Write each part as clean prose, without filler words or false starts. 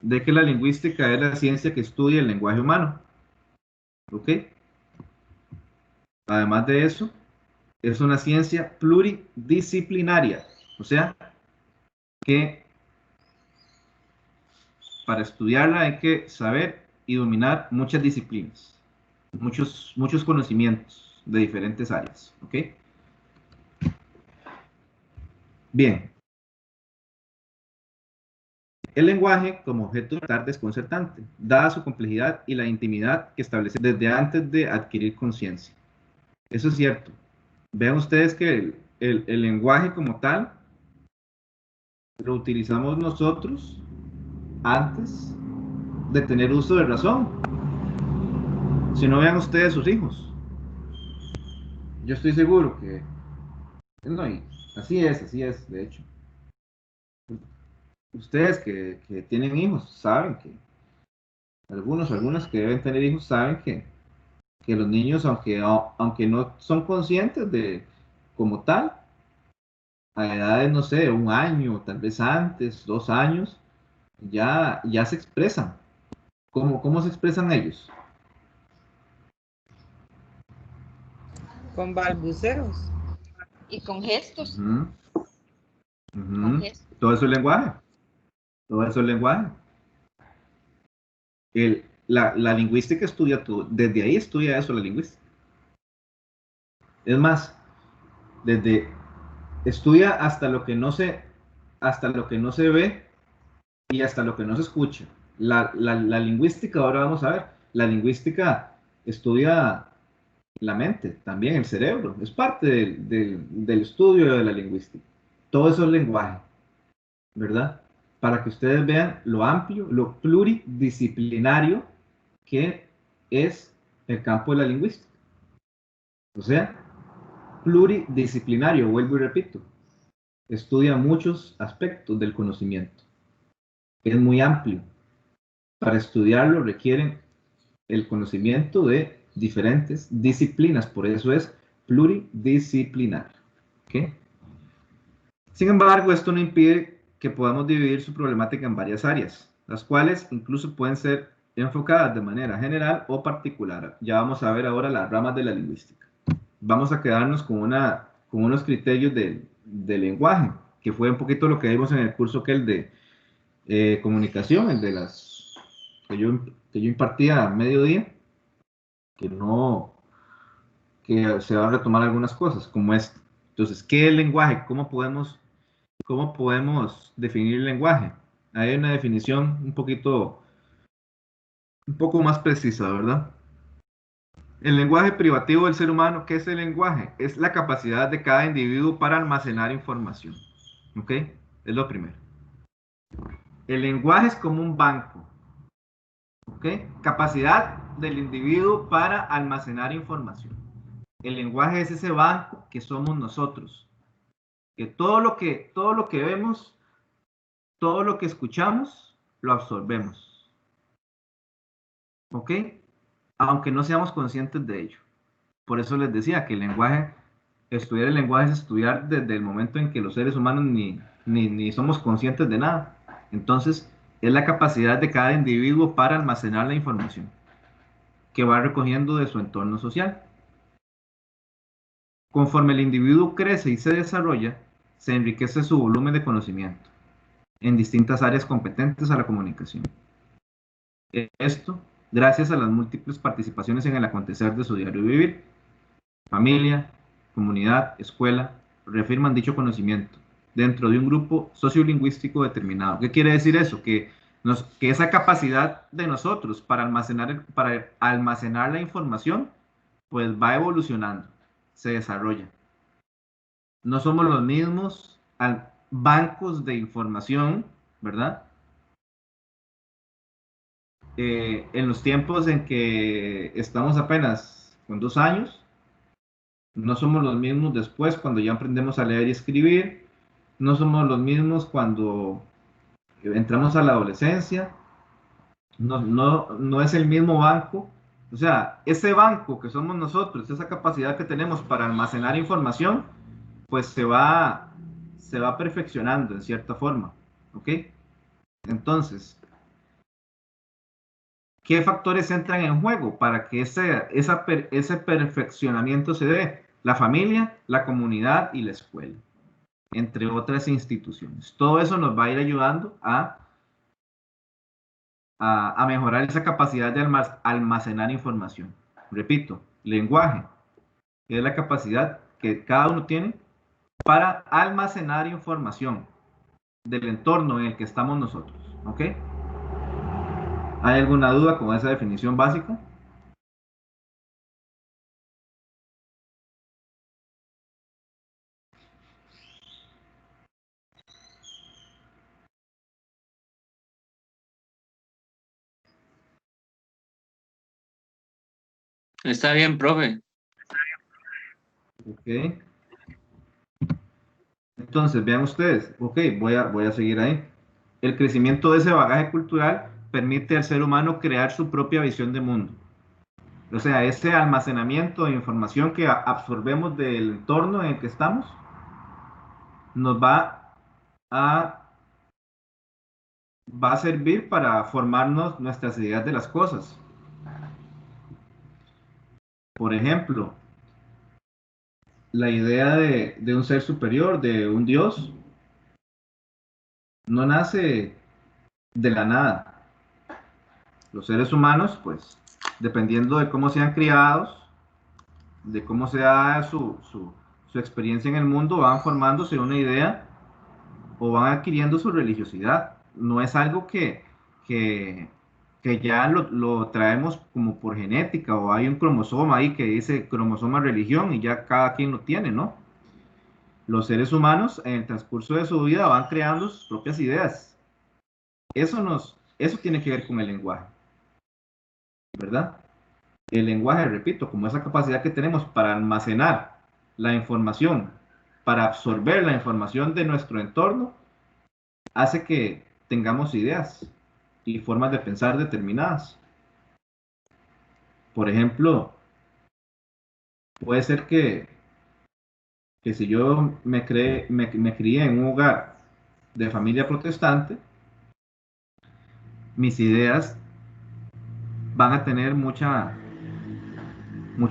de que la lingüística es la ciencia que estudia el lenguaje humano. ¿Ok? Además de eso, es una ciencia pluridisciplinaria, o sea, que para estudiarla hay que saber y dominar muchas disciplinas, muchos conocimientos de diferentes áreas. ¿Ok? Bien, el lenguaje como objeto de estar desconcertante, dada su complejidad y la intimidad que establece desde antes de adquirir conciencia. Eso es cierto. Vean ustedes que el lenguaje como tal lo utilizamos nosotros antes de tener uso de razón. Si no, vean ustedes sus hijos. Yo estoy seguro que no, y así es, de hecho. Ustedes que tienen hijos saben que, algunos que deben tener hijos saben que los niños, aunque no son conscientes de como tal, a edades, no sé, 1 año, tal vez antes, 2 años, ya se expresan. ¿Cómo se expresan ellos? Con balbuceos. Y con gestos, Ujú, con ujú. gestos. Todo eso es lenguaje. Todo eso es lenguaje. La lingüística estudia todo. Desde ahí estudia eso la lingüística. Es más, desde estudia hasta lo que no se ve y hasta lo que no se escucha. La lingüística, ahora vamos a ver, la lingüística estudia la mente, también el cerebro, es parte del estudio de la lingüística. Todo eso es lenguaje, ¿verdad? Para que ustedes vean lo amplio, lo pluridisciplinario que es el campo de la lingüística. O sea, pluridisciplinario, vuelvo y repito, estudia muchos aspectos del conocimiento. Es muy amplio. Para estudiarlo requieren el conocimiento de diferentes disciplinas, por eso es pluridisciplinario. ¿Okay? Sin embargo, esto no impide que podamos dividir su problemática en varias áreas, las cuales incluso pueden ser enfocadas de manera general o particular. Ya vamos a ver ahora las ramas de la lingüística. Vamos a quedarnos con unos criterios de lenguaje, que fue un poquito lo que vimos en el curso que el de comunicación, el de las que yo impartía a mediodía, que no, que se van a retomar algunas cosas, como esto. Entonces, ¿qué es el lenguaje? Cómo podemos definir el lenguaje? Hay una definición un poco más precisa, ¿verdad? El lenguaje privativo del ser humano, ¿qué es el lenguaje? Es la capacidad de cada individuo para almacenar información. ¿Ok? Es lo primero. El lenguaje es como un banco. ¿Ok? Capacidad del individuo para almacenar información. El lenguaje es ese banco que somos nosotros. Que todo lo que vemos, todo lo que escuchamos, lo absorbemos. ¿Ok? Aunque no seamos conscientes de ello. Por eso les decía que estudiar el lenguaje es estudiar desde el momento en que los seres humanos ni somos conscientes de nada. Entonces, es la capacidad de cada individuo para almacenar la información que va recogiendo de su entorno social. Conforme el individuo crece y se desarrolla, se enriquece su volumen de conocimiento en distintas áreas competentes a la comunicación. Esto gracias a las múltiples participaciones en el acontecer de su diario vivir. Familia, comunidad, escuela, reafirman dicho conocimiento dentro de un grupo sociolingüístico determinado. ¿Qué quiere decir eso? Que esa capacidad de nosotros para almacenar la información, pues va evolucionando, se desarrolla. No somos los mismos bancos de información, ¿verdad? En los tiempos en que estamos apenas con 2 años, no somos los mismos después cuando ya aprendemos a leer y escribir, no somos los mismos cuando entramos a la adolescencia, no es el mismo banco. O sea, ese banco que somos nosotros, esa capacidad que tenemos para almacenar información, pues se va perfeccionando en cierta forma. ¿Ok? Entonces, ¿Qué factores entran en juego para que ese perfeccionamiento se dé? La familia, la comunidad y la escuela, entre otras instituciones. Todo eso nos va a ir ayudando a mejorar esa capacidad de almacenar información. Repito, lenguaje es la capacidad que cada uno tiene para almacenar información del entorno en el que estamos nosotros. ¿Ok? ¿Hay alguna duda con esa definición básica? Está bien, profe. Ok. Entonces, vean ustedes. Ok, voy a seguir ahí. El crecimiento de ese bagaje cultural permite al ser humano crear su propia visión de mundo. O sea, ese almacenamiento de información que absorbemos del entorno en el que estamos nos a, va a servir para formarnos nuestras ideas de las cosas. Por ejemplo, la idea de un ser superior, de un Dios, no nace de la nada. Los seres humanos, pues, dependiendo de cómo sean criados, de cómo sea su experiencia en el mundo, van formándose una idea o van adquiriendo su religiosidad. No es algo que, que ya lo traemos como por genética o hay un cromosoma ahí que dice cromosoma religión y ya cada quien lo tiene, ¿no? Los seres humanos en el transcurso de su vida van creando sus propias ideas. Eso tiene que ver con el lenguaje, ¿verdad? El lenguaje, repito, como esa capacidad que tenemos para almacenar la información, para absorber la información de nuestro entorno, hace que tengamos ideas y formas de pensar determinadas. Por ejemplo, puede ser que si yo me crié en un hogar de familia protestante, mis ideas van a tener mucha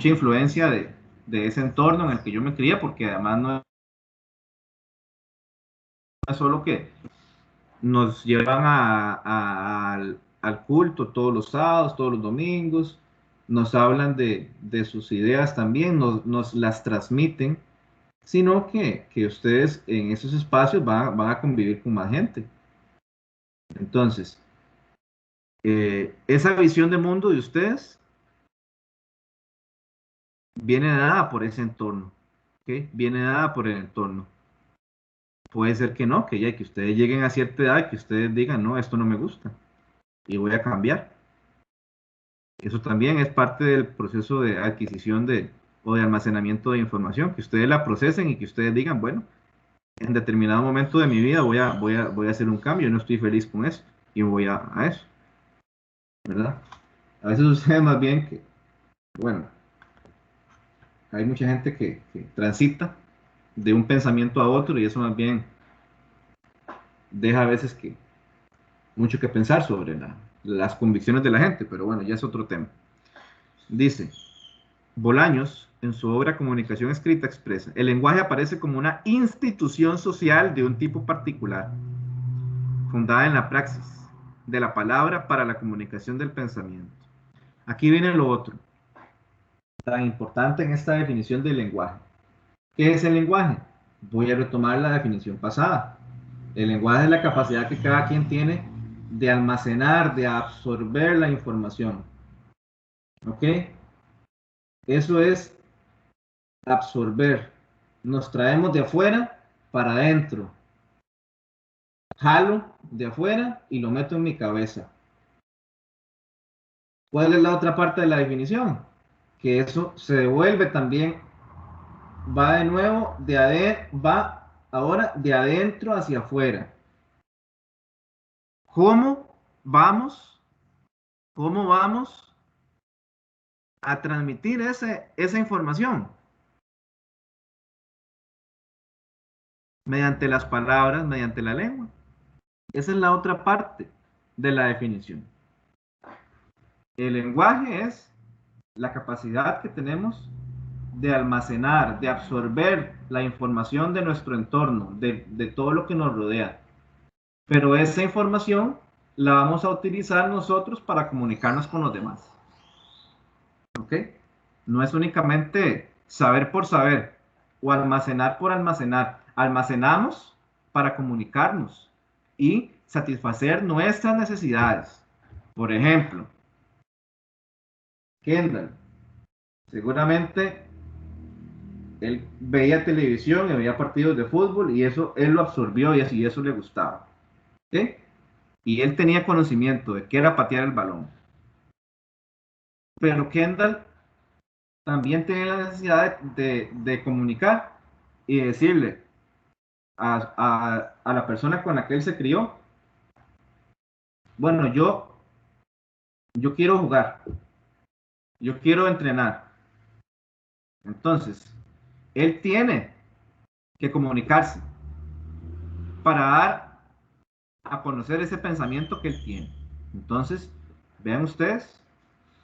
influencia de ese entorno en el que yo me crié, porque además no es solo que nos llevan al culto todos los sábados, todos los domingos, nos hablan de sus ideas también, nos las transmiten, sino que ustedes en esos espacios van a convivir con más gente. Entonces, esa visión de mundo de ustedes viene dada por ese entorno, ¿ok? Viene dada por el entorno. Puede ser que no, que ya que ustedes lleguen a cierta edad y que ustedes digan, no, esto no me gusta y voy a cambiar. Eso también es parte del proceso de adquisición o de almacenamiento de información, que ustedes la procesen y que ustedes digan, bueno, en determinado momento de mi vida voy a hacer un cambio, no estoy feliz con eso y voy a eso, ¿verdad? A veces sucede más bien que, bueno, hay mucha gente que transita de un pensamiento a otro y eso más bien deja a veces mucho que pensar sobre las convicciones de la gente, pero bueno, ya es otro tema. Dice, Bolaños, en su obra Comunicación Escrita, expresa, el lenguaje aparece como una institución social de un tipo particular, fundada en la praxis de la palabra para la comunicación del pensamiento. Aquí viene lo otro, tan importante en esta definición del lenguaje. ¿Qué es el lenguaje? Voy a retomar la definición pasada. El lenguaje es la capacidad que cada quien tiene de almacenar, de absorber la información. ¿Ok? Eso es absorber. Nos traemos de afuera para adentro. Jalo de afuera y lo meto en mi cabeza. ¿Cuál es la otra parte de la definición? Que eso se devuelve también, va de nuevo, va ahora de adentro hacia afuera. ¿Cómo vamos? ¿Cómo vamos a transmitir esa información? Mediante las palabras, mediante la lengua. Esa es la otra parte de la definición. El lenguaje es la capacidad que tenemos de almacenar, de absorber la información de nuestro entorno, de todo lo que nos rodea. Pero esa información la vamos a utilizar nosotros para comunicarnos con los demás. ¿Ok? No es únicamente saber por saber o almacenar por almacenar. Almacenamos para comunicarnos y satisfacer nuestras necesidades. Por ejemplo, Kendall, seguramente él veía televisión y veía partidos de fútbol y eso él lo absorbió y así eso le gustaba. ¿Sí? Y él tenía conocimiento de qué era patear el balón. Pero Kendall también tiene la necesidad de comunicar y decirle a la persona con la que él se crió, bueno, yo quiero jugar, yo quiero entrenar. Entonces, él tiene que comunicarse para dar a conocer ese pensamiento que él tiene. Entonces, vean ustedes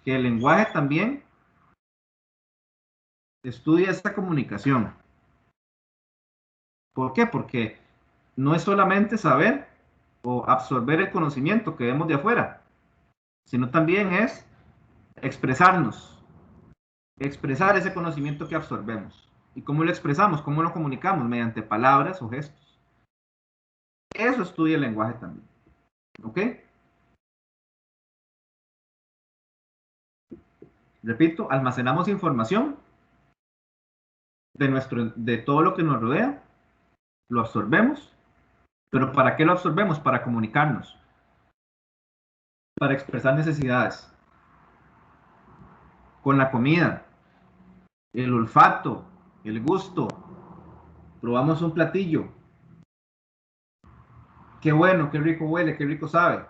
que el lenguaje también estudia esta comunicación. ¿Por qué? Porque no es solamente saber o absorber el conocimiento que vemos de afuera, sino también es expresarnos, expresar ese conocimiento que absorbemos. ¿Y cómo lo expresamos? ¿Cómo lo comunicamos? Mediante palabras o gestos. Eso estudia el lenguaje también. ¿Ok? Repito, almacenamos información de todo lo que nos rodea, lo absorbemos, pero ¿para qué lo absorbemos? Para comunicarnos, para expresar necesidades. Con la comida, el olfato, el gusto, probamos un platillo, qué bueno, qué rico huele, qué rico sabe.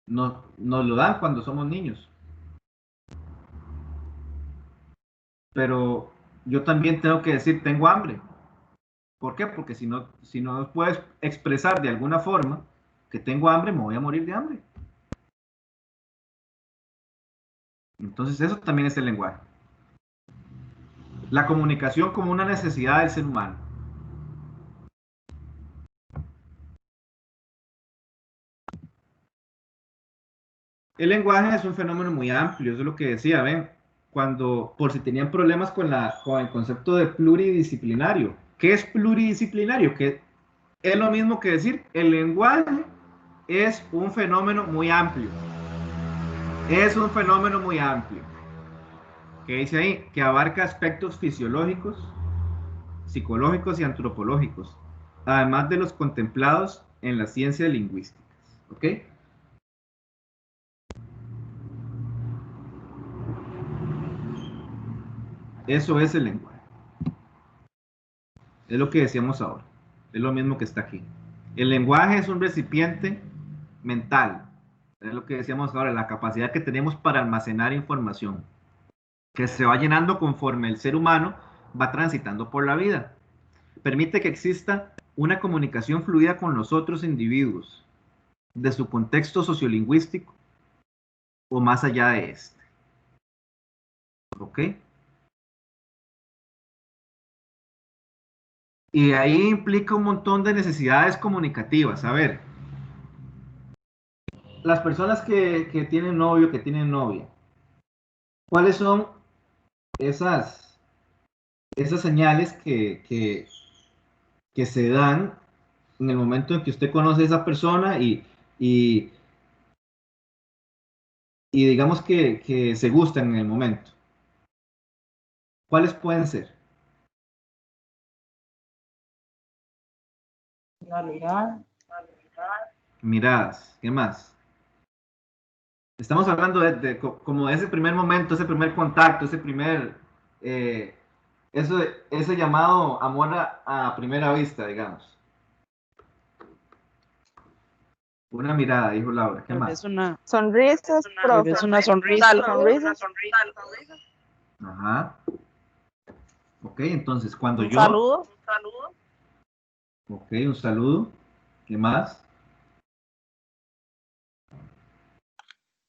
Nos lo dan cuando somos niños. Pero yo también tengo que decir, tengo hambre. ¿Por qué? Porque si no puedes expresar de alguna forma que tengo hambre, me voy a morir de hambre. Entonces eso también es el lenguaje. La comunicación como una necesidad del ser humano. El lenguaje es un fenómeno muy amplio, eso es lo que decía, ven, cuando, por si tenían problemas con el concepto de pluridisciplinario. ¿Qué es pluridisciplinario? Que es lo mismo que decir, el lenguaje es un fenómeno muy amplio. Es un fenómeno muy amplio. ¿Qué dice ahí? Que abarca aspectos fisiológicos, psicológicos y antropológicos, además de los contemplados en las ciencias lingüísticas. ¿Ok? Eso es el lenguaje. Es lo que decíamos ahora. Es lo mismo que está aquí. El lenguaje es un recipiente mental. Es lo que decíamos ahora, la capacidad que tenemos para almacenar información, que se va llenando conforme el ser humano va transitando por la vida. Permite que exista una comunicación fluida con los otros individuos, de su contexto sociolingüístico o más allá de este. ¿Ok? Y ahí implica un montón de necesidades comunicativas. A ver, las personas que tienen novio, que tienen novia, ¿cuáles son esas, esas señales que se dan en el momento en que usted conoce a esa persona y, y digamos que se gustan en el momento? ¿Cuáles pueden ser? La mirada. Miradas, ¿qué más? Estamos hablando como de ese primer momento, ese primer contacto, ese primer, eh, ese llamado amor a primera vista, digamos. Una mirada, dijo Laura, ¿qué Tal más? vez una, Sonrisas, tal profe. vez una sonrisa. Sonrisas. Ajá. Ok, entonces cuando Un yo, saludo. ok, un saludo, ¿qué más?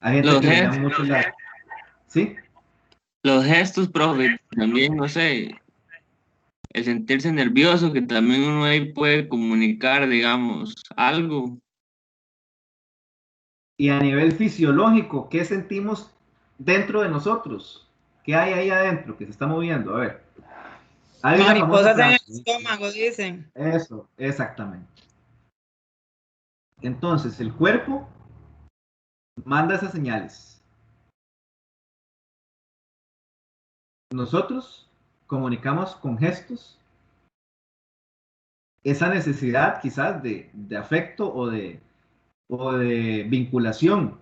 Hay gente Los que le gestos, llama mucho la... ¿Sí? los gestos, profe, también, no sé, el sentirse nervioso, que también uno ahí puede comunicar, digamos, algo. Y a nivel fisiológico, ¿qué sentimos dentro de nosotros? ¿Qué hay ahí adentro que se está moviendo? A ver, hay una famosa Mariposas en el frase. estómago, dicen. Eso, exactamente. Entonces, el cuerpo manda esas señales. Nosotros comunicamos con gestos esa necesidad quizás de afecto o de vinculación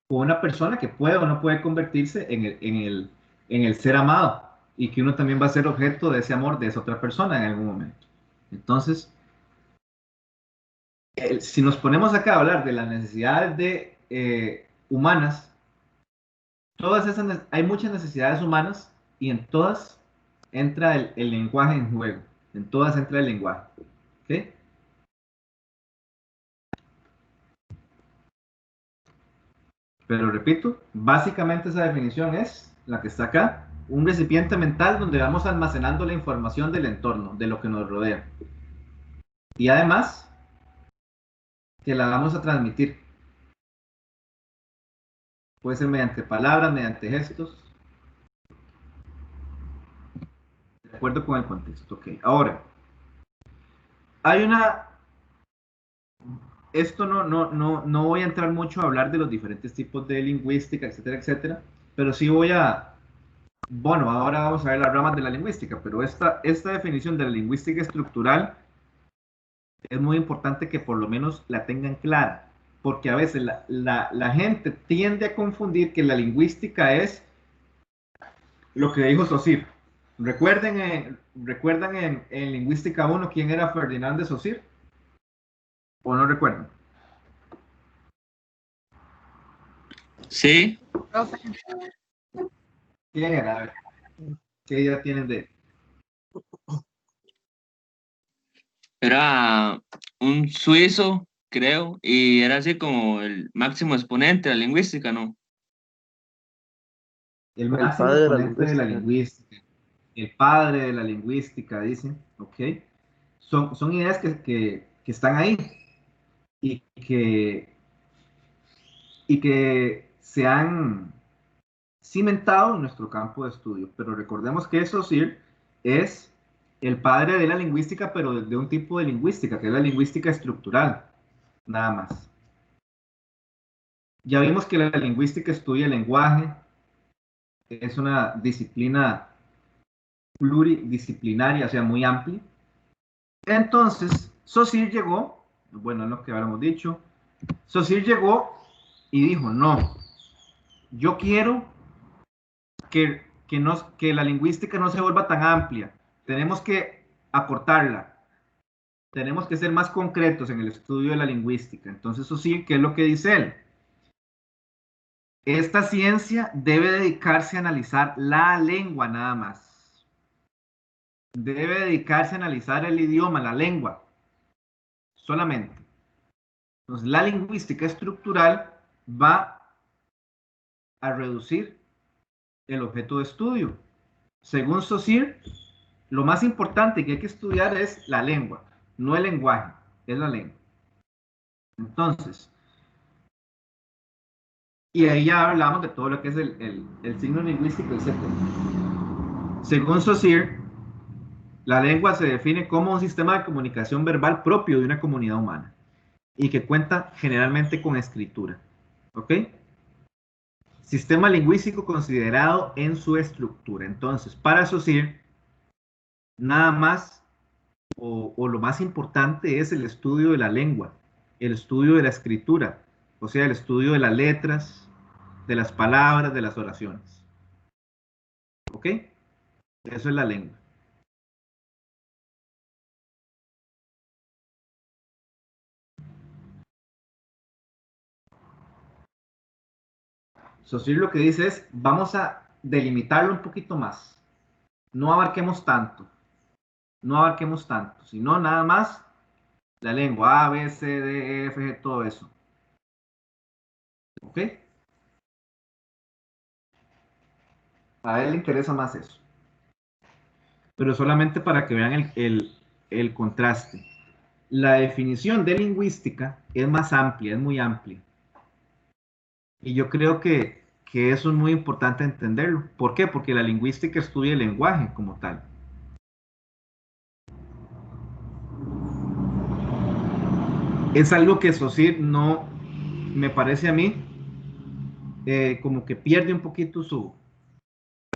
con una persona que puede o no puede convertirse en el ser amado y que uno también va a ser objeto de ese amor de esa otra persona en algún momento. Entonces, si nos ponemos acá a hablar de las necesidades humanas, hay muchas necesidades humanas y en todas entra el lenguaje en juego. En todas entra el lenguaje. ¿Ok? Pero repito, básicamente esa definición es la que está acá, un recipiente mental donde vamos almacenando la información del entorno, de lo que nos rodea. Y además, que la vamos a transmitir. Puede ser mediante palabras, mediante gestos, de acuerdo con el contexto. Ok, ahora, hay una... Esto no voy a entrar mucho a hablar de los diferentes tipos de lingüística, etcétera, etcétera, pero sí voy a... Bueno, ahora vamos a ver las ramas de la lingüística, pero esta definición de la lingüística estructural es muy importante que por lo menos la tengan clara, porque a veces la gente tiende a confundir que la lingüística es lo que dijo Saussure. ¿Recuerdan en Lingüística 1 quién era Ferdinand de Saussure? ¿O no recuerdan? Sí, Profe, ¿Quién era? A ver, ¿qué idea tienen de él? era un suizo, creo, y era así como el máximo exponente de la lingüística, ¿no? El El máximo padre de la exponente de la lingüística. lingüística, el padre de la lingüística, dicen, ¿ok? Son ideas que están ahí y que se han cimentado en nuestro campo de estudio. Pero recordemos que Saussure es el padre de la lingüística, pero de un tipo de lingüística, que es la lingüística estructural, nada más. Ya vimos que la lingüística estudia el lenguaje, es una disciplina pluridisciplinaria, o sea, muy amplia. Entonces, Saussure llegó, bueno, es lo que habíamos dicho, Saussure llegó y dijo, no, yo quiero que la lingüística no se vuelva tan amplia. Tenemos que acortarla. Tenemos que ser más concretos en el estudio de la lingüística. Entonces, eso sí, ¿qué es lo que dice él? Esta ciencia debe dedicarse a analizar la lengua nada más. Debe dedicarse a analizar el idioma, la lengua, solamente. Entonces, la lingüística estructural va a reducir el objeto de estudio. Según Saussure, lo más importante que hay que estudiar es la lengua, no el lenguaje, es la lengua. Entonces, y ahí ya hablamos de todo lo que es el signo lingüístico, etc. Según Saussure, la lengua se define como un sistema de comunicación verbal propio de una comunidad humana y que cuenta generalmente con escritura. ¿Ok? Sistema lingüístico considerado en su estructura. Entonces, para Saussure, nada más o lo más importante es el estudio de la lengua, el estudio de la escritura, o sea, el estudio de las letras, de las palabras, de las oraciones. ¿Ok? Eso es la lengua. Saussure lo que dice es, vamos a delimitarlo un poquito más. No abarquemos tanto. No abarquemos tanto, sino nada más la lengua, A, B, C, D, E, F, G, todo eso. ¿Ok? A él le interesa más eso. Pero solamente para que vean el contraste. La definición de lingüística es más amplia, es muy amplia. Y yo creo que eso es muy importante entenderlo. ¿Por qué? Porque la lingüística estudia el lenguaje como tal. Es algo que Saussure no, me parece a mí, como que pierde un poquito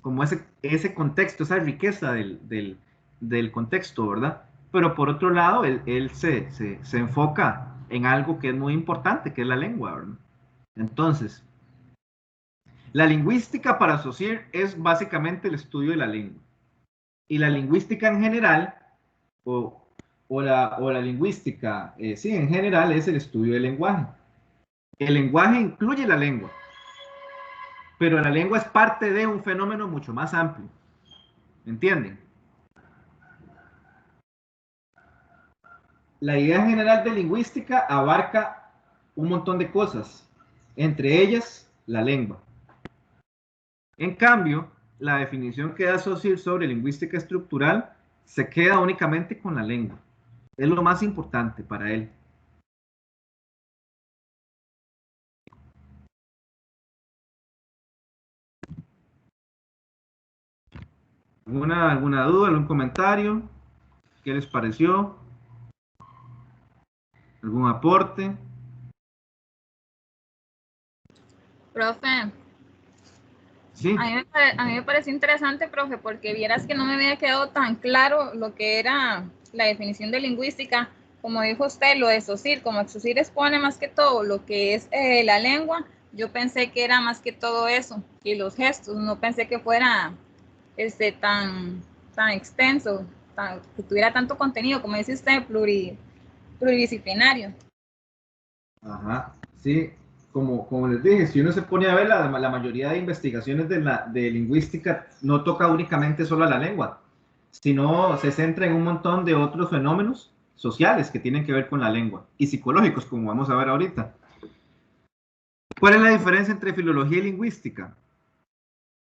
como ese contexto, esa riqueza del contexto, ¿verdad? Pero por otro lado, él se enfoca en algo que es muy importante, que es la lengua, ¿verdad? Entonces, la lingüística para Saussure es básicamente el estudio de la lengua. Y la lingüística en general, o la lingüística, sí, en general es el estudio del lenguaje. El lenguaje incluye la lengua, pero la lengua es parte de un fenómeno mucho más amplio. ¿Entienden? La idea general de lingüística abarca un montón de cosas, entre ellas la lengua. En cambio, la definición que da Saussure sobre lingüística estructural se queda únicamente con la lengua. Es lo más importante para él. ¿Alguna duda, algún comentario? ¿Qué les pareció? ¿Algún aporte? Profe, Sí. a mí me pareció interesante, profe, porque vieras que no me había quedado tan claro lo que era la definición de lingüística. Como dijo usted, lo de Saussure, como Saussure expone más que todo lo que es la lengua, yo pensé que era más que todo eso, y los gestos, no pensé que fuera tan extenso, que tuviera tanto contenido, como dice usted, pluridisciplinario. Ajá, sí, como les dije, si uno se pone a ver la mayoría de investigaciones de lingüística no toca únicamente solo a la lengua, sino se centra en un montón de otros fenómenos sociales que tienen que ver con la lengua y psicológicos, como vamos a ver ahorita. ¿Cuál es la diferencia entre filología y lingüística?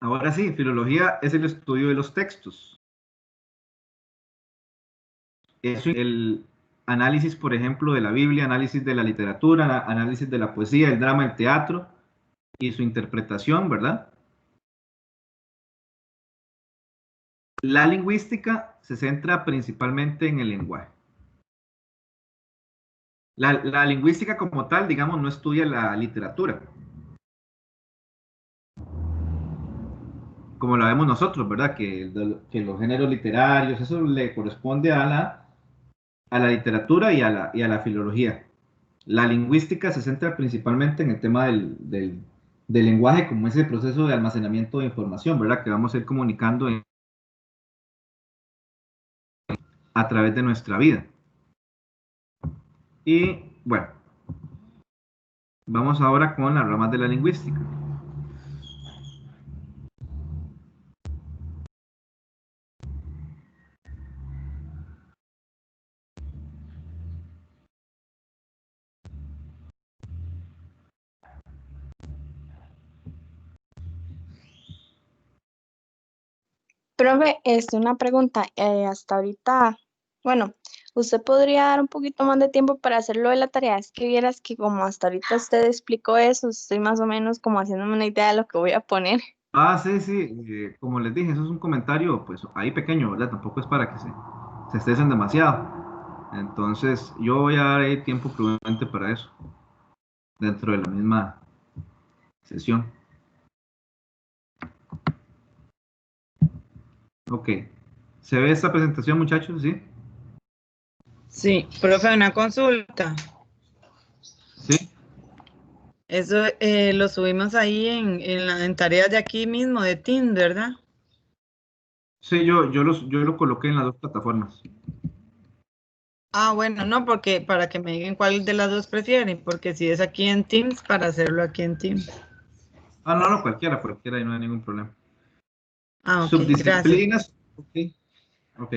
Ahora sí, filología es el estudio de los textos. Es el análisis, por ejemplo, de la Biblia, análisis de la literatura, análisis de la poesía, el drama, el teatro y su interpretación, ¿verdad? La lingüística se centra principalmente en el lenguaje. La lingüística como tal, digamos, no estudia la literatura, como la vemos nosotros, ¿verdad? Que los géneros literarios, eso le corresponde a la literatura y a la filología. La lingüística se centra principalmente en el tema del lenguaje, como ese proceso de almacenamiento de información, ¿verdad? Que vamos a ir comunicando a través de nuestra vida. Y bueno, vamos ahora con las ramas de la lingüística. Profe, una pregunta. Hasta ahorita, bueno, usted podría dar un poquito más de tiempo para hacerlo de la tarea. Es que vieras que como hasta ahorita usted explicó eso, estoy más o menos como haciéndome una idea de lo que voy a poner. Ah, sí, sí, como les dije, eso es un comentario, pues ahí pequeño, ¿verdad? Tampoco es para que se estresen demasiado. Entonces, yo voy a dar ahí tiempo prudente para eso, dentro de la misma sesión. Ok. ¿Se ve esta presentación, muchachos? ¿Sí? Sí, profe, una consulta. ¿Sí? Eso lo subimos ahí en tareas de aquí mismo, de Teams, ¿verdad? Sí, yo lo coloqué en las dos plataformas. Ah, bueno, no, porque para que me digan cuál de las dos prefieren, porque si es aquí en Teams, para hacerlo aquí en Teams. Ah, no, cualquiera, y no hay ningún problema. Ah, ok, gracias. Subdisciplinas, ok.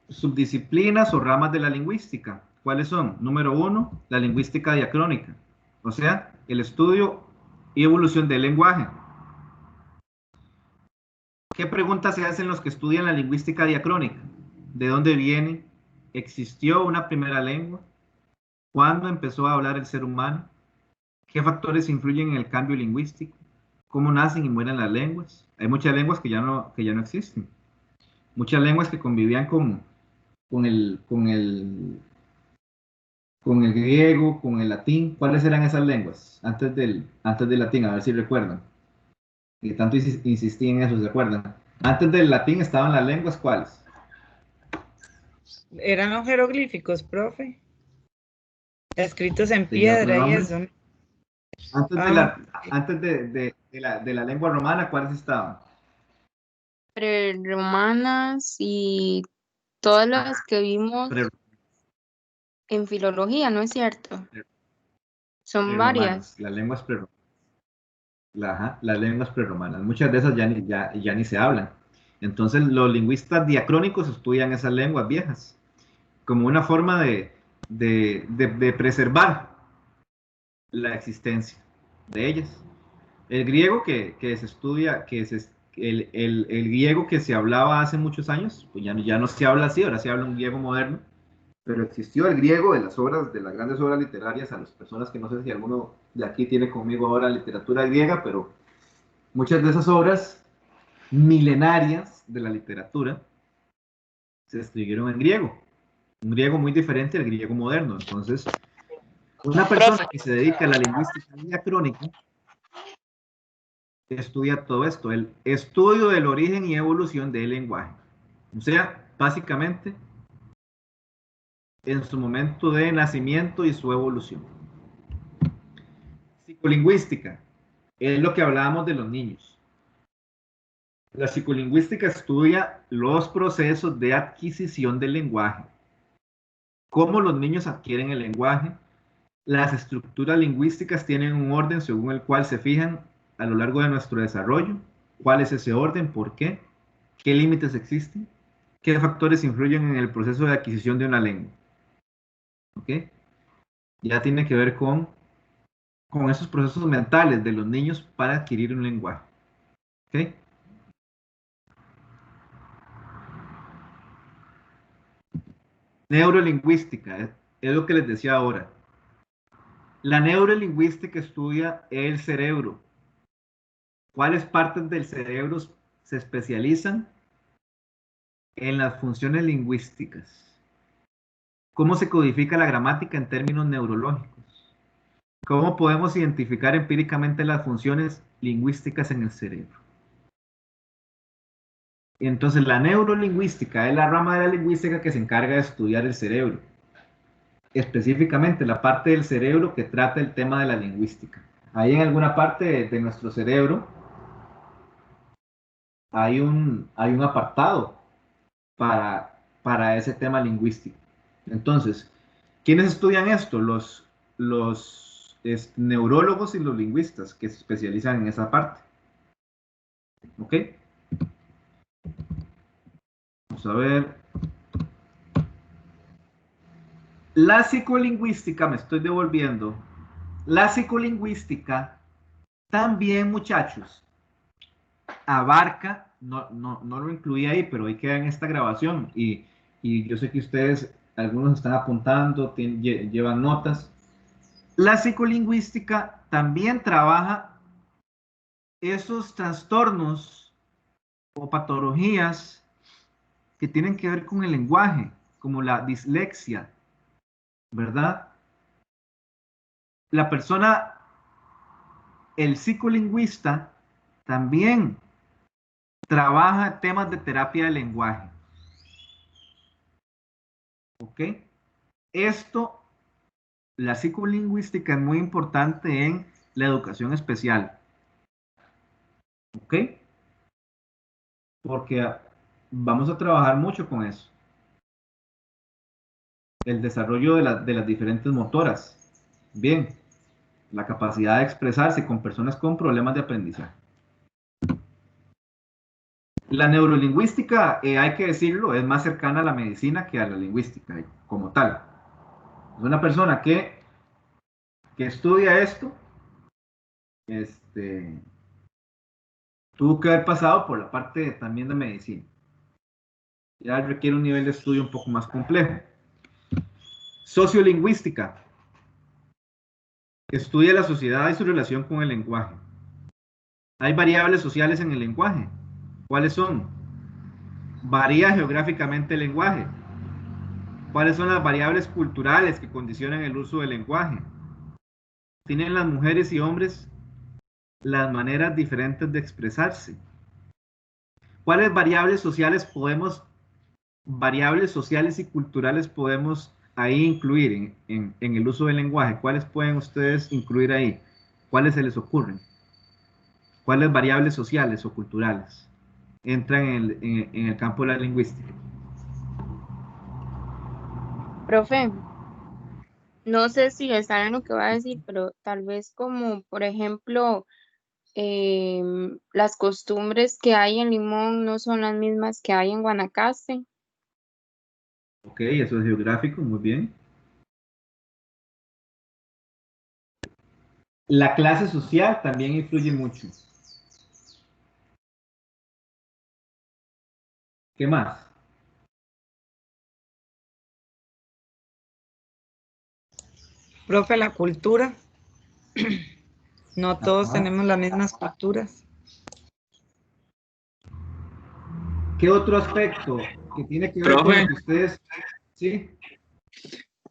Subdisciplinas o ramas de la lingüística. ¿Cuáles son? Número 1, la lingüística diacrónica, o sea, el estudio y evolución del lenguaje. ¿Qué preguntas se hacen los que estudian la lingüística diacrónica? ¿De dónde viene? ¿Existió una primera lengua? ¿Cuándo empezó a hablar el ser humano? ¿Qué factores influyen en el cambio lingüístico? ¿Cómo nacen y mueren las lenguas? Hay muchas lenguas que ya no existen. Muchas lenguas que convivían con el griego, con el latín. ¿Cuáles eran esas lenguas antes del latín? A ver si recuerdan. Y tanto insistí en eso, ¿se acuerdan? Antes del latín estaban las lenguas, ¿cuáles? Eran los jeroglíficos, profe. Escritos en ¿Tenía otro piedra y nombre? eso. Antes de la lengua romana, ¿cuáles estaban? Preromanas y todas las que vimos Pre- en filología, ¿no es cierto? Son varias. Preromanas, las lenguas preromanas. Las lenguas preromanas. Muchas de esas ya ni se hablan. Entonces, los lingüistas diacrónicos estudian esas lenguas viejas como una forma de preservar la existencia de ellas. El griego que se estudia, el griego que se hablaba hace muchos años, pues ya no se habla así, ahora se habla un griego moderno, pero existió el griego de las obras, de las grandes obras literarias, a las personas que no sé si alguno de aquí tiene conmigo ahora literatura griega, pero muchas de esas obras milenarias de la literatura se escribieron en griego, un griego muy diferente al griego moderno. Entonces, una persona que se dedica a la lingüística diacrónica estudia todo esto, el estudio del origen y evolución del lenguaje. O sea, básicamente, en su momento de nacimiento y su evolución. Psicolingüística es lo que hablábamos de los niños. La psicolingüística estudia los procesos de adquisición del lenguaje, cómo los niños adquieren el lenguaje. Las estructuras lingüísticas tienen un orden según el cual se fijan a lo largo de nuestro desarrollo. ¿Cuál es ese orden? ¿Por qué? ¿Qué límites existen? ¿Qué factores influyen en el proceso de adquisición de una lengua? ¿Ok? Ya tiene que ver con esos procesos mentales de los niños para adquirir un lenguaje. ¿Ok? Neurolingüística, es lo que les decía ahora. La neurolingüística estudia el cerebro. ¿Cuáles partes del cerebro se especializan en las funciones lingüísticas? ¿Cómo se codifica la gramática en términos neurológicos? ¿Cómo podemos identificar empíricamente las funciones lingüísticas en el cerebro? Entonces, la neurolingüística es la rama de la lingüística que se encarga de estudiar el cerebro. Específicamente, la parte del cerebro que trata el tema de la lingüística. Ahí en alguna parte de nuestro cerebro hay un apartado para ese tema lingüístico. Entonces, ¿quiénes estudian esto? Los neurólogos y los lingüistas que se especializan en esa parte. ¿Ok? Vamos a ver. La psicolingüística, me estoy devolviendo. La psicolingüística también, muchachos, abarca, no lo incluí ahí, pero ahí queda en esta grabación y yo sé que ustedes, algunos están apuntando, llevan notas. La psicolingüística también trabaja esos trastornos o patologías que tienen que ver con el lenguaje, como la dislexia, ¿verdad? La persona, el psicolingüista, también trabaja temas de terapia del lenguaje. ¿Ok? Esto, la psicolingüística es muy importante en la educación especial. ¿Ok? Porque vamos a trabajar mucho con eso. El desarrollo de las diferentes motoras. Bien, la capacidad de expresarse con personas con problemas de aprendizaje. La neurolingüística, hay que decirlo, es más cercana a la medicina que a la lingüística como tal. Es una persona que estudia esto, tuvo que haber pasado por la parte también de medicina. Ya requiere un nivel de estudio un poco más complejo. Sociolingüística. Estudia la sociedad y su relación con el lenguaje. Hay variables sociales en el lenguaje. ¿Cuáles son? Varía geográficamente el lenguaje. ¿Cuáles son las variables culturales que condicionan el uso del lenguaje? ¿Tienen las mujeres y hombres las maneras diferentes de expresarse? ¿Cuáles variables sociales y culturales podemos ahí incluir en el uso del lenguaje? ¿Cuáles pueden ustedes incluir ahí? ¿Cuáles se les ocurren? ¿Cuáles variables sociales o culturales entran en el campo de la lingüística? Profe, no sé si está bien lo que va a decir, pero tal vez como, por ejemplo, las costumbres que hay en Limón no son las mismas que hay en Guanacaste. Ok, eso es geográfico, muy bien. La clase social también influye mucho. ¿Qué más? Profe, la cultura. No todos Ajá. tenemos las mismas culturas. ¿Qué otro aspecto que tiene que ver con Profe, lo que ustedes... Sí,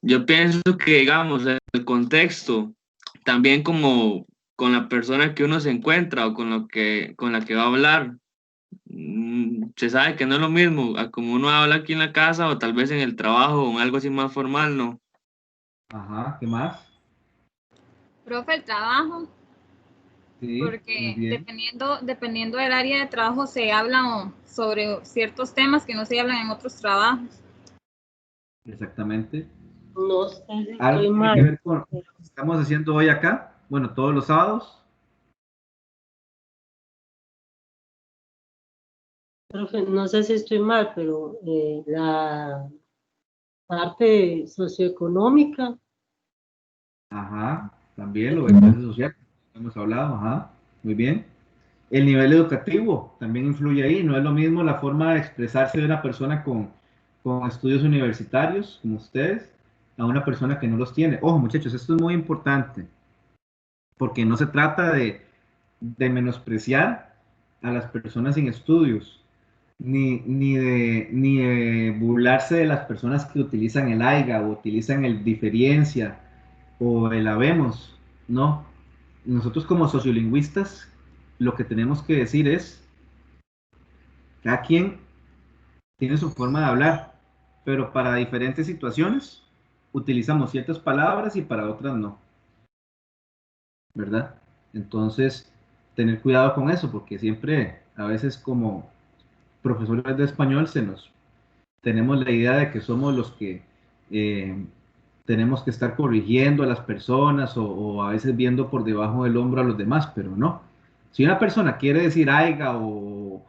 yo pienso que, digamos, el contexto, también como con la persona que uno se encuentra o con la que va a hablar, se sabe que no es lo mismo a como uno habla aquí en la casa o tal vez en el trabajo o en algo así más formal, ¿no? ajá, ¿qué más? Profe, el trabajo, Sí, muy porque bien, dependiendo del área de trabajo se habla sobre ciertos temas que no se hablan en otros trabajos. exactamente. No sé si Algo estoy que tiene que mal, ver con lo que estamos haciendo hoy acá, bueno, todos los sábados. profe, no sé si estoy mal, pero la parte socioeconómica, Ajá, también lo de clase social, hemos hablado, ajá, muy bien. El nivel educativo también influye ahí, no es lo mismo la forma de expresarse de una persona con estudios universitarios, como ustedes, a una persona que no los tiene. Ojo, muchachos, esto es muy importante, porque no se trata de menospreciar a las personas sin estudios, ni de burlarse de las personas que utilizan el AIGA o utilizan el diferencia o el habemos, no. Nosotros como sociolingüistas lo que tenemos que decir es, cada quien tiene su forma de hablar, pero para diferentes situaciones utilizamos ciertas palabras y para otras no, ¿verdad? Entonces, tener cuidado con eso, porque siempre, a veces como profesores de español, tenemos la idea de que somos los que eh, tenemos que estar corrigiendo a las personas o a veces viendo por debajo del hombro a los demás, pero no. Si una persona quiere decir aiga o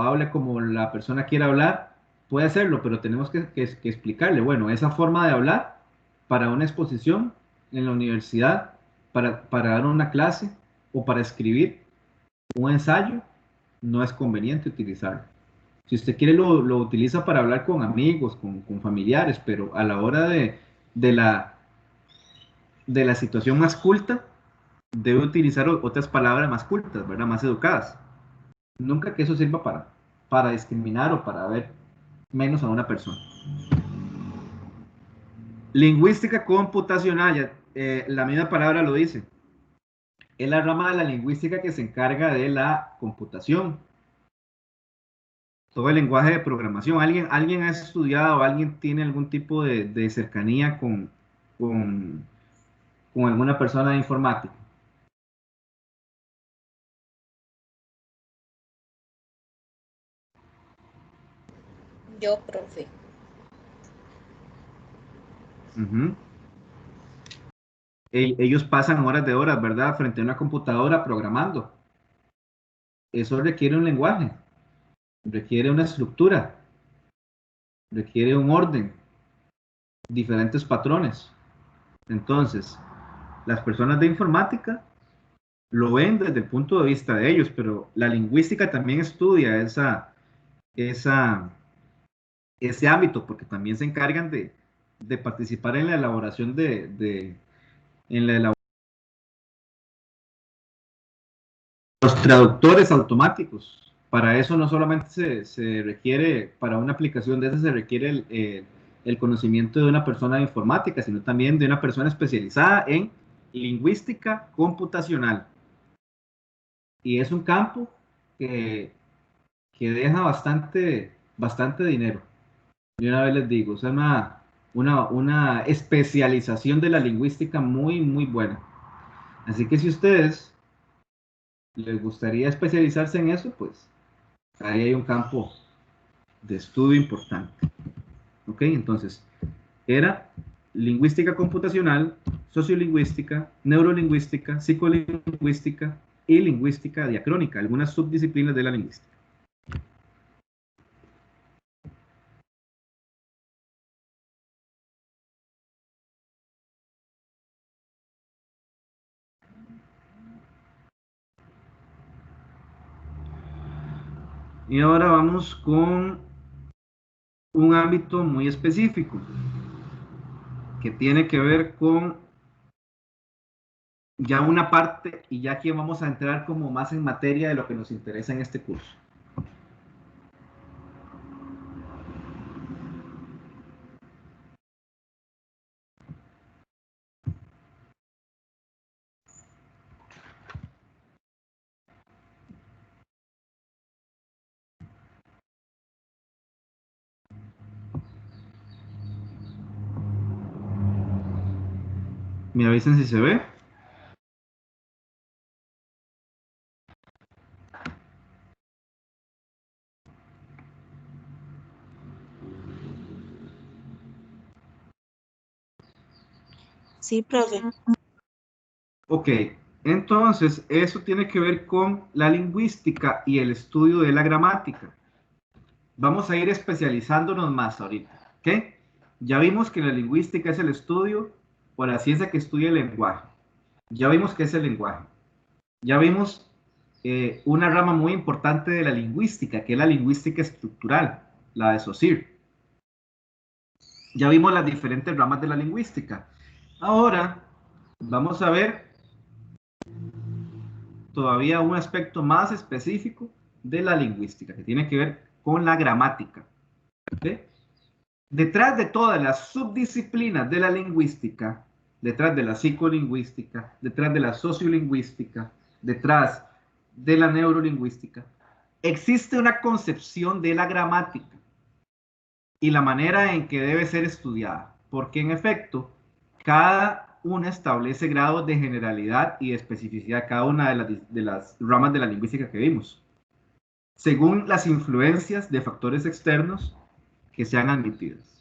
hable como la persona quiere hablar, puede hacerlo, pero tenemos que explicarle, bueno, esa forma de hablar para una exposición en la universidad, para dar una clase o para escribir un ensayo, no es conveniente utilizarlo. Si usted quiere, lo utiliza para hablar con amigos, con familiares, pero a la hora de la, de la situación más culta, debe utilizar otras palabras más cultas, ¿verdad? Más educadas. Nunca que eso sirva para discriminar o para ver menos a una persona. Lingüística computacional, la misma palabra lo dice. Es la rama de la lingüística que se encarga de la computación. Todo el lenguaje de programación. ¿Alguien ha estudiado, alguien tiene algún tipo de cercanía con, con alguna persona de informática? Yo, profe. Ujú. Ellos pasan horas de horas, ¿verdad? Frente a una computadora programando. Eso requiere un lenguaje, requiere una estructura, requiere un orden, diferentes patrones. Entonces, las personas de informática lo ven desde el punto de vista de ellos, pero la lingüística también estudia ese ámbito, porque también se encargan de participar en la elaboración en la elaboración de los traductores automáticos. Para eso no solamente se requiere, para una aplicación de esa se requiere el conocimiento de una persona de informática, sino también de una persona especializada en lingüística computacional. Y es un campo que deja bastante dinero. Y una vez les digo, es una especialización de la lingüística muy buena. Así que si ustedes les gustaría especializarse en eso, pues ahí hay un campo de estudio importante. ¿Ok? Entonces, era lingüística computacional, sociolingüística, neurolingüística, psicolingüística y lingüística diacrónica, algunas subdisciplinas de la lingüística. Y ahora vamos con un ámbito muy específico que tiene que ver con ya una parte, y ya aquí vamos a entrar como más en materia de lo que nos interesa en este curso. ¿Me avisan si se ve? Sí, profe. Ok, entonces eso tiene que ver con la lingüística y el estudio de la gramática. Vamos a ir especializándonos más ahorita, ¿ok? Ya vimos que la lingüística es el estudio o la ciencia que estudia el lenguaje. Ya vimos que es el lenguaje. Ya vimos una rama muy importante de la lingüística, que es la lingüística estructural, la de Saussure. Ya vimos las diferentes ramas de la lingüística. Ahora vamos a ver todavía un aspecto más específico de la lingüística, que tiene que ver con la gramática. ¿Sí? Detrás de todas las subdisciplinas de la lingüística, detrás de la psicolingüística, detrás de la sociolingüística, detrás de la neurolingüística, existe una concepción de la gramática y la manera en que debe ser estudiada, porque en efecto, cada una establece grados de generalidad y de especificidad, cada una de las ramas de la lingüística que vimos, según las influencias de factores externos que sean admitidos.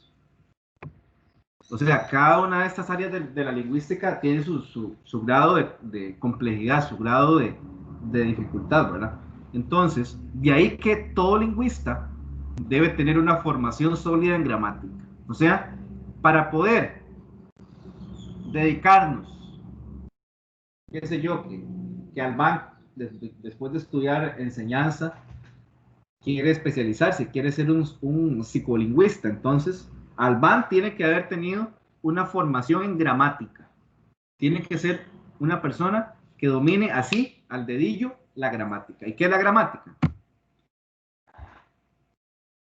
O sea, cada una de estas áreas de la lingüística tiene su grado de complejidad, su grado de dificultad, ¿verdad? Entonces, de ahí que todo lingüista debe tener una formación sólida en gramática. O sea, para poder dedicarnos, qué sé yo, que Albán, después de estudiar enseñanza, quiere especializarse, quiere ser un psicolingüista. Entonces, Albán tiene que haber tenido una formación en gramática. Tiene que ser una persona que domine así, al dedillo, la gramática. ¿Y qué es la gramática?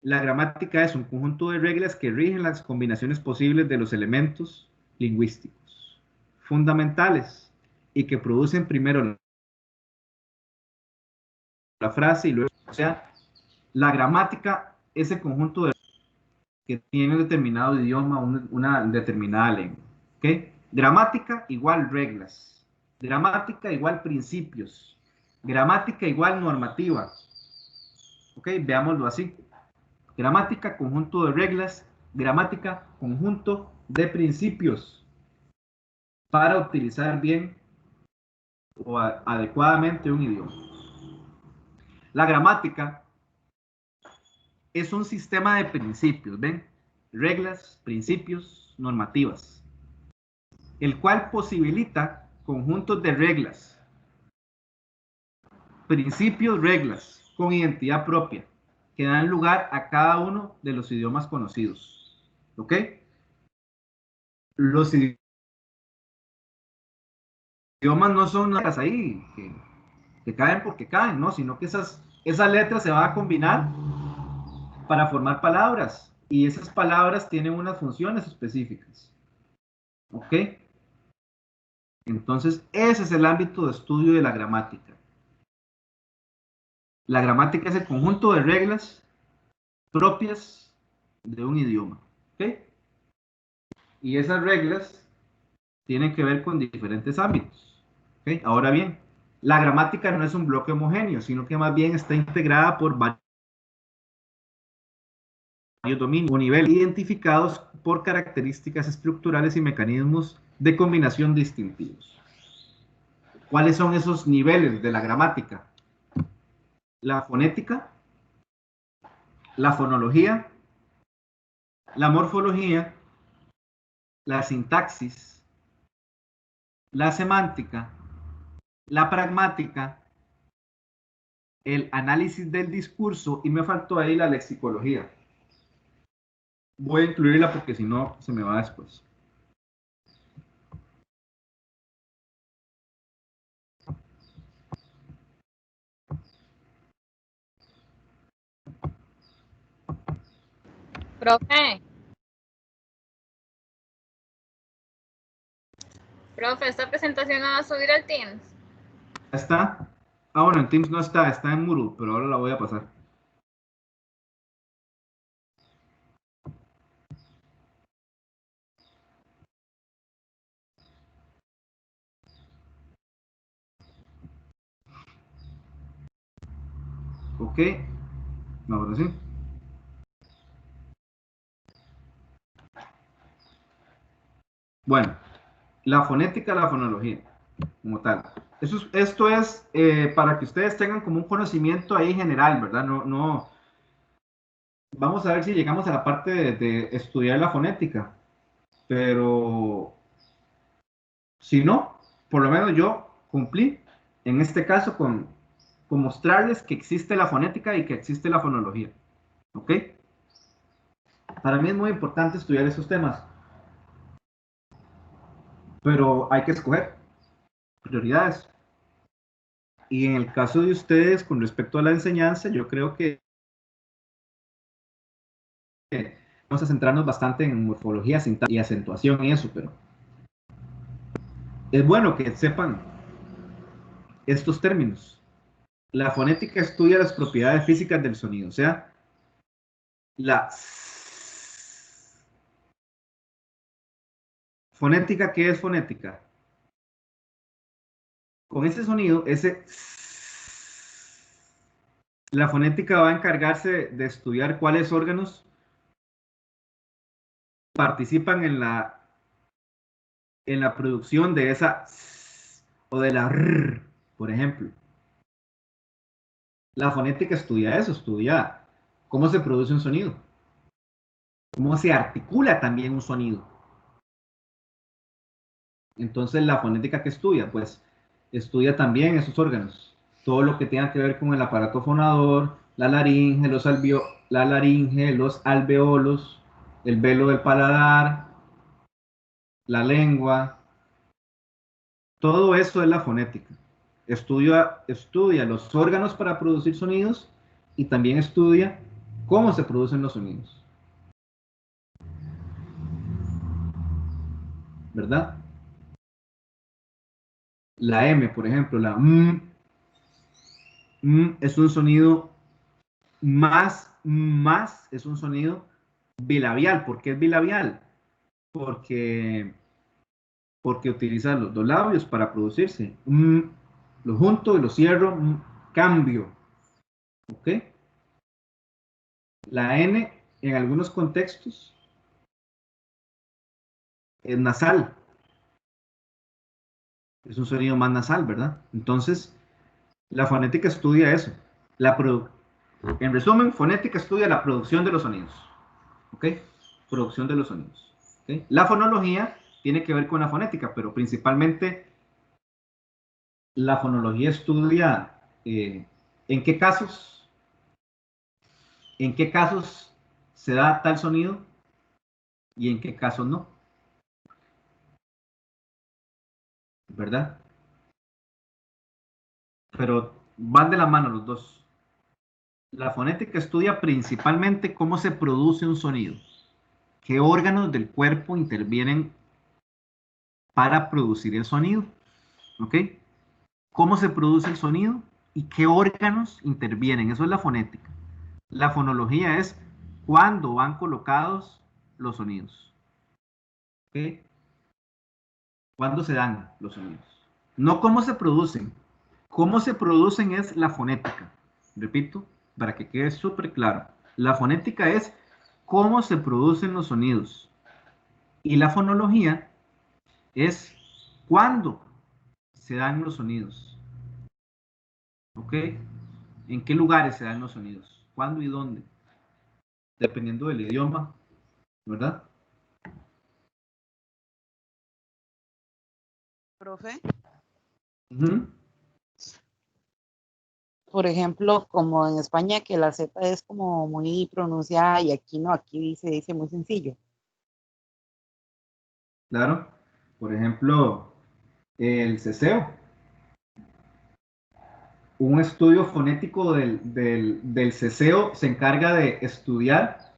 La gramática es un conjunto de reglas que rigen las combinaciones posibles de los elementos lingüísticos fundamentales y que producen primero la frase y luego, o sea, la gramática es el conjunto de que tiene un determinado idioma, una determinada lengua. ¿Okay? Gramática igual reglas. Gramática igual principios. Gramática igual normativa. ¿Ok? Veámoslo así. Gramática, conjunto de reglas. Gramática, conjunto de principios para utilizar bien o adecuadamente un idioma. La gramática es un sistema de principios, ¿ven? Reglas, principios, normativas, el cual posibilita conjuntos de reglas principios, reglas con identidad propia que dan lugar a cada uno de los idiomas conocidos. ¿Ok? Los idiomas no son letras ahí que caen porque caen, ¿no? Sino que esas letras se van a combinar para formar palabras, y esas palabras tienen unas funciones específicas. ¿Ok? Entonces, ese es el ámbito de estudio de la gramática. La gramática es el conjunto de reglas propias de un idioma. ¿Ok? Y esas reglas tienen que ver con diferentes ámbitos. ¿Ok? Ahora bien, la gramática no es un bloque homogéneo, sino que más bien está integrada por varios dominios o niveles identificados por características estructurales y mecanismos de combinación distintivos. ¿Cuáles son esos niveles de la gramática? La fonética, la fonología, la morfología, la sintaxis, la semántica, la pragmática, el análisis del discurso, y me faltó ahí la lexicología. Voy a incluirla porque si no se me va después. Profe, ¿esta presentación la va a subir al Teams? ¿Está? Ah, bueno, en Teams no está, está en Moodle, pero ahora la voy a pasar. Ok, ahora sí. Bueno, la fonética, la fonología, como tal. Esto es para que ustedes tengan como un conocimiento ahí general, ¿verdad? No. Vamos a ver si llegamos a la parte de estudiar la fonética, pero si no, por lo menos yo cumplí en este caso con mostrarles que existe la fonética y que existe la fonología. ¿Ok? Para mí es muy importante estudiar esos temas, pero hay que escoger prioridades. Y en el caso de ustedes, con respecto a la enseñanza, yo creo que vamos a centrarnos bastante en morfología, sintaxis y acentuación y eso, pero es bueno que sepan estos términos. La fonética estudia las propiedades físicas del sonido, o sea, la fonética. ¿Qué es fonética? Con ese sonido, la fonética va a encargarse de estudiar cuáles órganos participan en la producción de esa o de la r, por ejemplo. La fonética estudia eso, estudia cómo se produce un sonido, cómo se articula también un sonido. Entonces, la fonética que estudia, pues, estudia también esos órganos, todo lo que tenga que ver con el aparato fonador, la laringe, los alveolos, el velo del paladar, la lengua, todo eso es la fonética. Estudia los órganos para producir sonidos y también estudia cómo se producen los sonidos. ¿Verdad? La M, por ejemplo, la es un sonido más, es un sonido bilabial. ¿Por qué es bilabial? Porque utiliza los dos labios para producirse. Lo junto y lo cierro, cambio. ¿Ok? La N, en algunos contextos, es nasal. Es un sonido más nasal, ¿verdad? Entonces, la fonética estudia eso. En resumen, fonética estudia la producción de los sonidos. ¿Ok? Producción de los sonidos. ¿Okay? La fonología tiene que ver con la fonética, pero principalmente la fonología estudia ¿en qué casos se da tal sonido y en qué casos no? ¿Verdad? Pero van de la mano los dos. La fonética estudia principalmente cómo se produce un sonido, qué órganos del cuerpo intervienen para producir el sonido, ¿ok? ¿Cómo se produce el sonido y qué órganos intervienen? Eso es la fonética. La fonología es cuándo van colocados los sonidos, ¿ok? ¿Cuándo se dan los sonidos? No cómo se producen. Cómo se producen es la fonética. Repito, para que quede súper claro. La fonética es cómo se producen los sonidos. Y la fonología es cuándo se dan los sonidos. ¿Ok? ¿En qué lugares se dan los sonidos? ¿Cuándo y dónde? Dependiendo del idioma, ¿verdad? Profe, Ujú. por ejemplo, como en España que la Z es como muy pronunciada y aquí no, aquí se dice muy sencillo. Claro. Por ejemplo, el ceseo. Un estudio fonético del ceseo se encarga de estudiar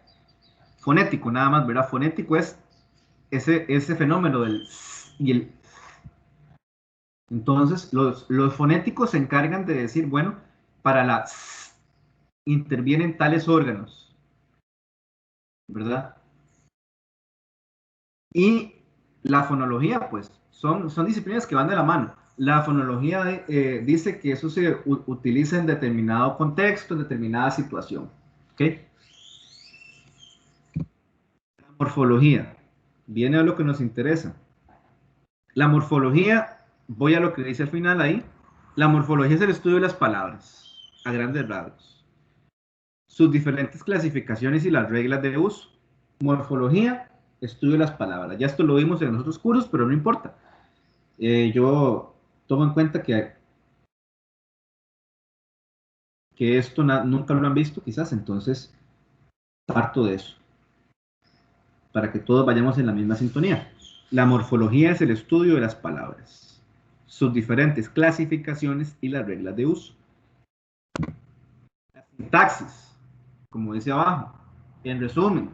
fonético, nada más, ¿verdad? Fonético es ese fenómeno del s y el. Entonces, los fonéticos se encargan de decir, bueno, para la s intervienen tales órganos, ¿verdad? Y la fonología, pues, son disciplinas que van de la mano. La fonología dice que eso se utiliza en determinado contexto, en determinada situación. ¿Ok? La morfología. Viene a lo que nos interesa. La morfología, voy a lo que dice al final ahí. La morfología es el estudio de las palabras, a grandes rasgos. Sus diferentes clasificaciones y las reglas de uso. Morfología, estudio de las palabras. Ya esto lo vimos en los otros cursos, pero no importa. Yo tomo en cuenta que esto nunca lo han visto, quizás, entonces parto de eso, para que todos vayamos en la misma sintonía. La morfología es el estudio de las palabras, sus diferentes clasificaciones y las reglas de uso. La sintaxis, como dice abajo, en resumen,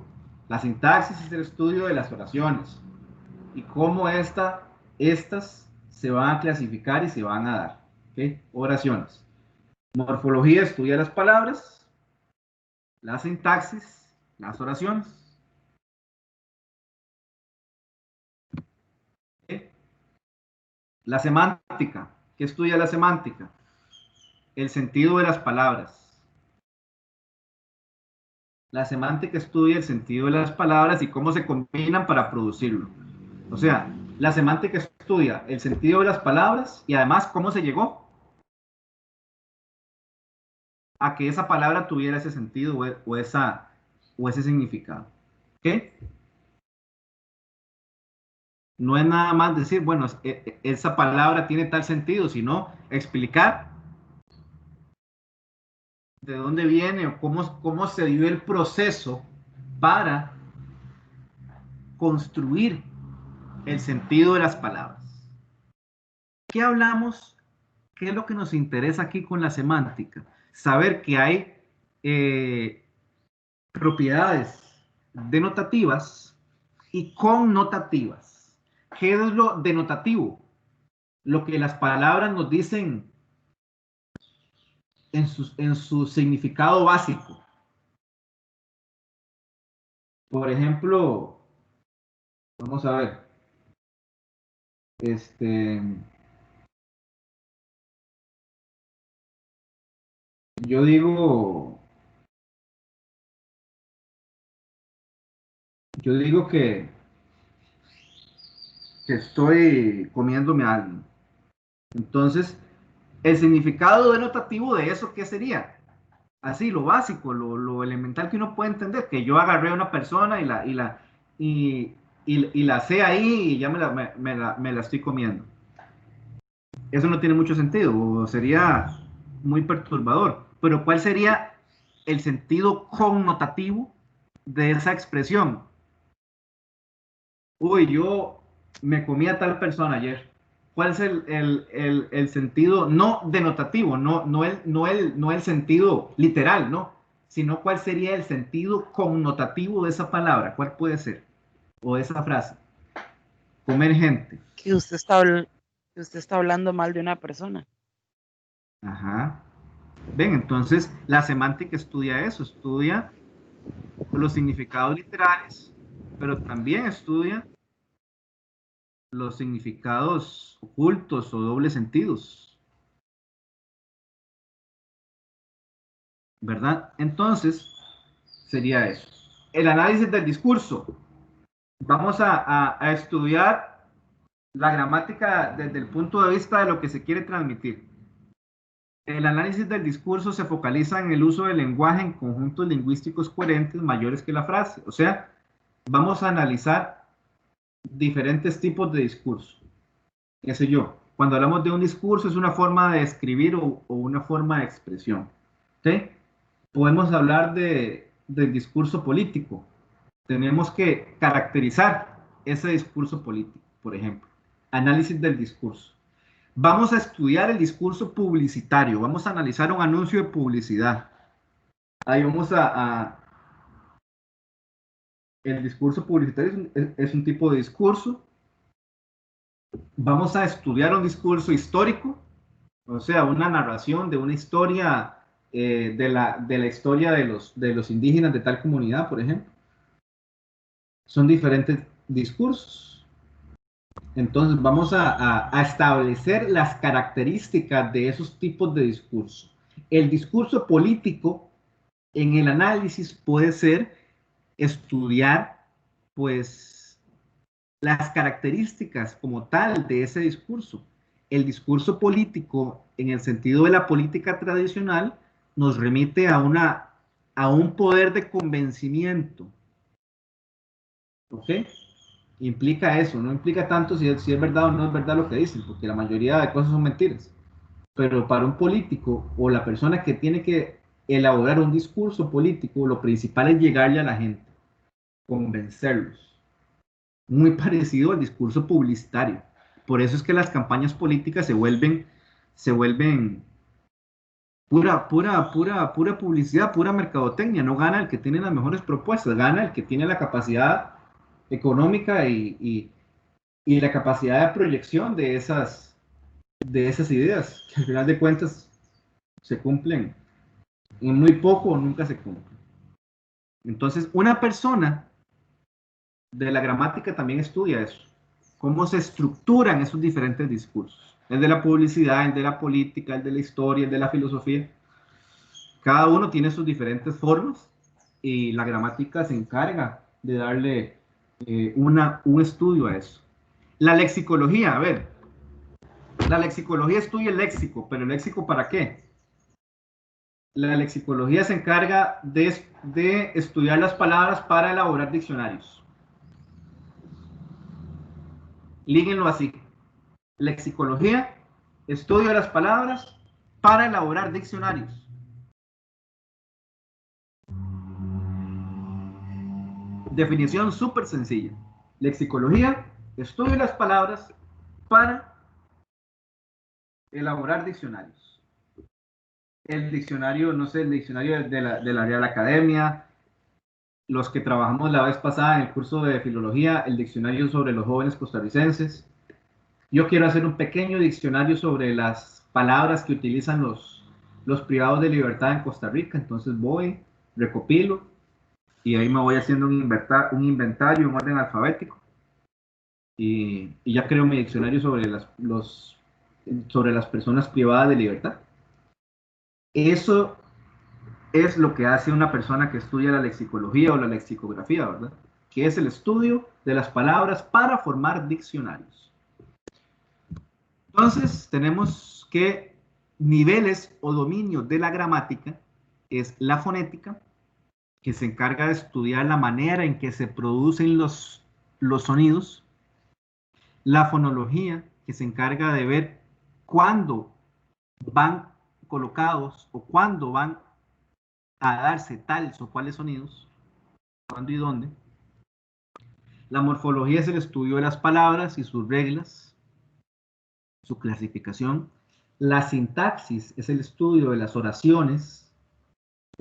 la sintaxis es el estudio de las oraciones y cómo estas se van a clasificar y se van a dar. ¿Okay? Oraciones. Morfología estudia las palabras, la sintaxis, las oraciones. ¿Okay? La semántica. ¿Qué estudia la semántica? El sentido de las palabras. La semántica estudia el sentido de las palabras y cómo se combinan para producirlo. O sea, la semántica estudia el sentido de las palabras y además cómo se llegó a que esa palabra tuviera ese sentido o ese significado. ¿Ok? No es nada más decir, bueno, esa palabra tiene tal sentido, sino explicar de dónde viene o cómo se dio el proceso para construir el sentido de las palabras. ¿Qué hablamos? ¿Qué es lo que nos interesa aquí con la semántica? Saber que hay propiedades denotativas y connotativas. ¿Qué es lo denotativo? Lo que las palabras nos dicen en su significado básico. Por ejemplo, vamos a ver. Yo digo que estoy comiéndome a alguien. Entonces, el significado denotativo de eso, ¿qué sería? Así, lo básico, lo elemental que uno puede entender, que yo agarré a una persona y la sé ahí y ya me la estoy comiendo. Eso no tiene mucho sentido, o sería muy perturbador. Pero ¿cuál sería el sentido connotativo de esa expresión? Uy, yo me comí a tal persona ayer. ¿Cuál es el sentido, no denotativo, no el sentido literal, ¿no? Sino cuál sería el sentido connotativo de esa palabra? ¿Cuál puede ser? O de esa frase. Comer gente. Que usted está hablando mal de una persona. Ajá. Ven, entonces la semántica estudia eso, estudia los significados literales, pero también estudia los significados ocultos o dobles sentidos. ¿Verdad? Entonces, sería eso. El análisis del discurso. Vamos a estudiar la gramática desde el punto de vista de lo que se quiere transmitir. El análisis del discurso se focaliza en el uso del lenguaje en conjuntos lingüísticos coherentes mayores que la frase. O sea, vamos a analizar diferentes tipos de discurso. ¿Qué sé yo? Cuando hablamos de un discurso es una forma de escribir o una forma de expresión. ¿Sí? Podemos hablar del discurso político. Tenemos que caracterizar ese discurso político, por ejemplo. Análisis del discurso. Vamos a estudiar el discurso publicitario. Vamos a analizar un anuncio de publicidad. Ahí vamos el discurso publicitario es un tipo de discurso. Vamos a estudiar un discurso histórico, o sea, una narración de una historia, de la historia de los indígenas de tal comunidad, por ejemplo. Son diferentes discursos. Entonces vamos a establecer las características de esos tipos de discurso. El discurso político en el análisis puede ser estudiar, pues, las características como tal de ese discurso. El discurso político, en el sentido de la política tradicional, nos remite a un poder de convencimiento. ¿Ok? Implica eso, no implica tanto si es verdad o no es verdad lo que dicen, porque la mayoría de cosas son mentiras. Pero para un político o la persona que tiene que elaborar un discurso político, lo principal es llegarle a la gente, convencerlos. Muy parecido al discurso publicitario. Por eso es que las campañas políticas se vuelven pura publicidad, pura mercadotecnia. No gana el que tiene las mejores propuestas, gana el que tiene la capacidad económica y la capacidad de proyección de esas ideas, que al final de cuentas se cumplen en muy poco o nunca se cumplen. Entonces, una persona de la gramática también estudia eso, cómo se estructuran esos diferentes discursos, el de la publicidad, el de la política, el de la historia, el de la filosofía. Cada uno tiene sus diferentes formas y la gramática se encarga de darle un estudio a eso. La lexicología, a ver, la lexicología estudia el léxico, pero ¿el léxico para qué? La lexicología se encarga de estudiar las palabras para elaborar diccionarios. Líguenlo así. Lexicología, estudio de las palabras para elaborar diccionarios. Definición súper sencilla. Lexicología, estudio de las palabras para elaborar diccionarios. El diccionario, no sé, el diccionario de la Real Academia, los que trabajamos la vez pasada en el curso de filología, el diccionario sobre los jóvenes costarricenses. Yo quiero hacer un pequeño diccionario sobre las palabras que utilizan los privados de libertad en Costa Rica, entonces voy, recopilo, y ahí me voy haciendo un inventario en orden alfabético, y ya creo mi diccionario sobre las personas privadas de libertad. Eso es lo que hace una persona que estudia la lexicología o la lexicografía, ¿verdad? Que es el estudio de las palabras para formar diccionarios. Entonces, tenemos que niveles o dominios de la gramática es la fonética, que se encarga de estudiar la manera en que se producen los sonidos, la fonología, que se encarga de ver cuándo van colocados o cuándo van a darse tales o cuáles sonidos, cuándo y dónde. La morfología es el estudio de las palabras y sus reglas, su clasificación. La sintaxis es el estudio de las oraciones,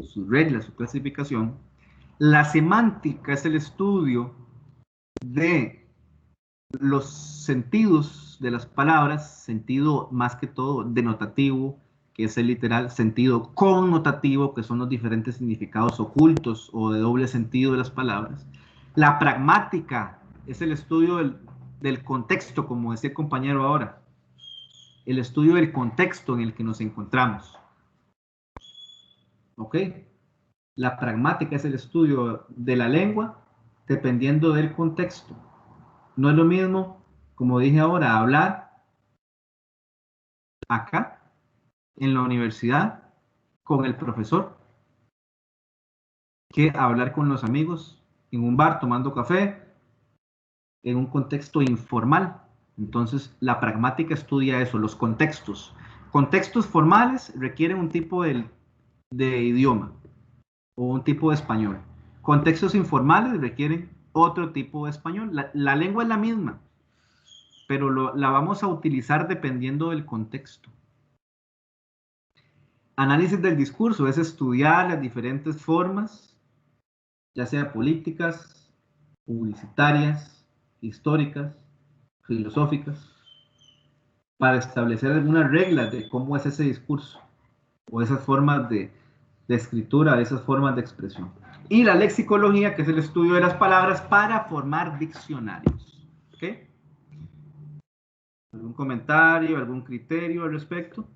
sus reglas, su clasificación. La semántica es el estudio de los sentidos de las palabras, sentido más que todo denotativo, que es el literal, sentido connotativo, que son los diferentes significados ocultos o de doble sentido de las palabras. La pragmática es el estudio del contexto, como decía el compañero ahora, el estudio del contexto en el que nos encontramos. ¿Ok? La pragmática es el estudio de la lengua dependiendo del contexto. No es lo mismo, como dije ahora, hablar acá, en la universidad, con el profesor, que hablar con los amigos en un bar tomando café, en un contexto informal. Entonces, la pragmática estudia eso, los contextos. Contextos formales requieren un tipo de idioma o un tipo de español. Contextos informales requieren otro tipo de español. La lengua es la misma, pero la vamos a utilizar dependiendo del contexto. Análisis del discurso es estudiar las diferentes formas, ya sea políticas, publicitarias, históricas, filosóficas, para establecer algunas reglas de cómo es ese discurso o esas formas de escritura, esas formas de expresión. Y la lexicología, que es el estudio de las palabras para formar diccionarios. ¿Ok? ¿Algún comentario, algún criterio al respecto?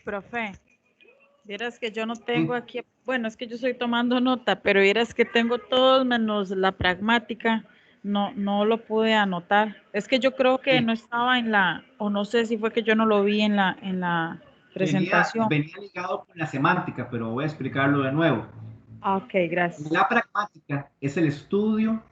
Profe, vieras que yo no tengo Sí. aquí, bueno, es que yo estoy tomando nota, pero vieras que tengo todos menos la pragmática, no lo pude anotar. Es que yo creo que Sí. no estaba en la, o no sé si fue que yo no lo vi en la presentación. Venía ligado con la semántica, pero voy a explicarlo de nuevo. Ah, ok, gracias. La pragmática es el estudio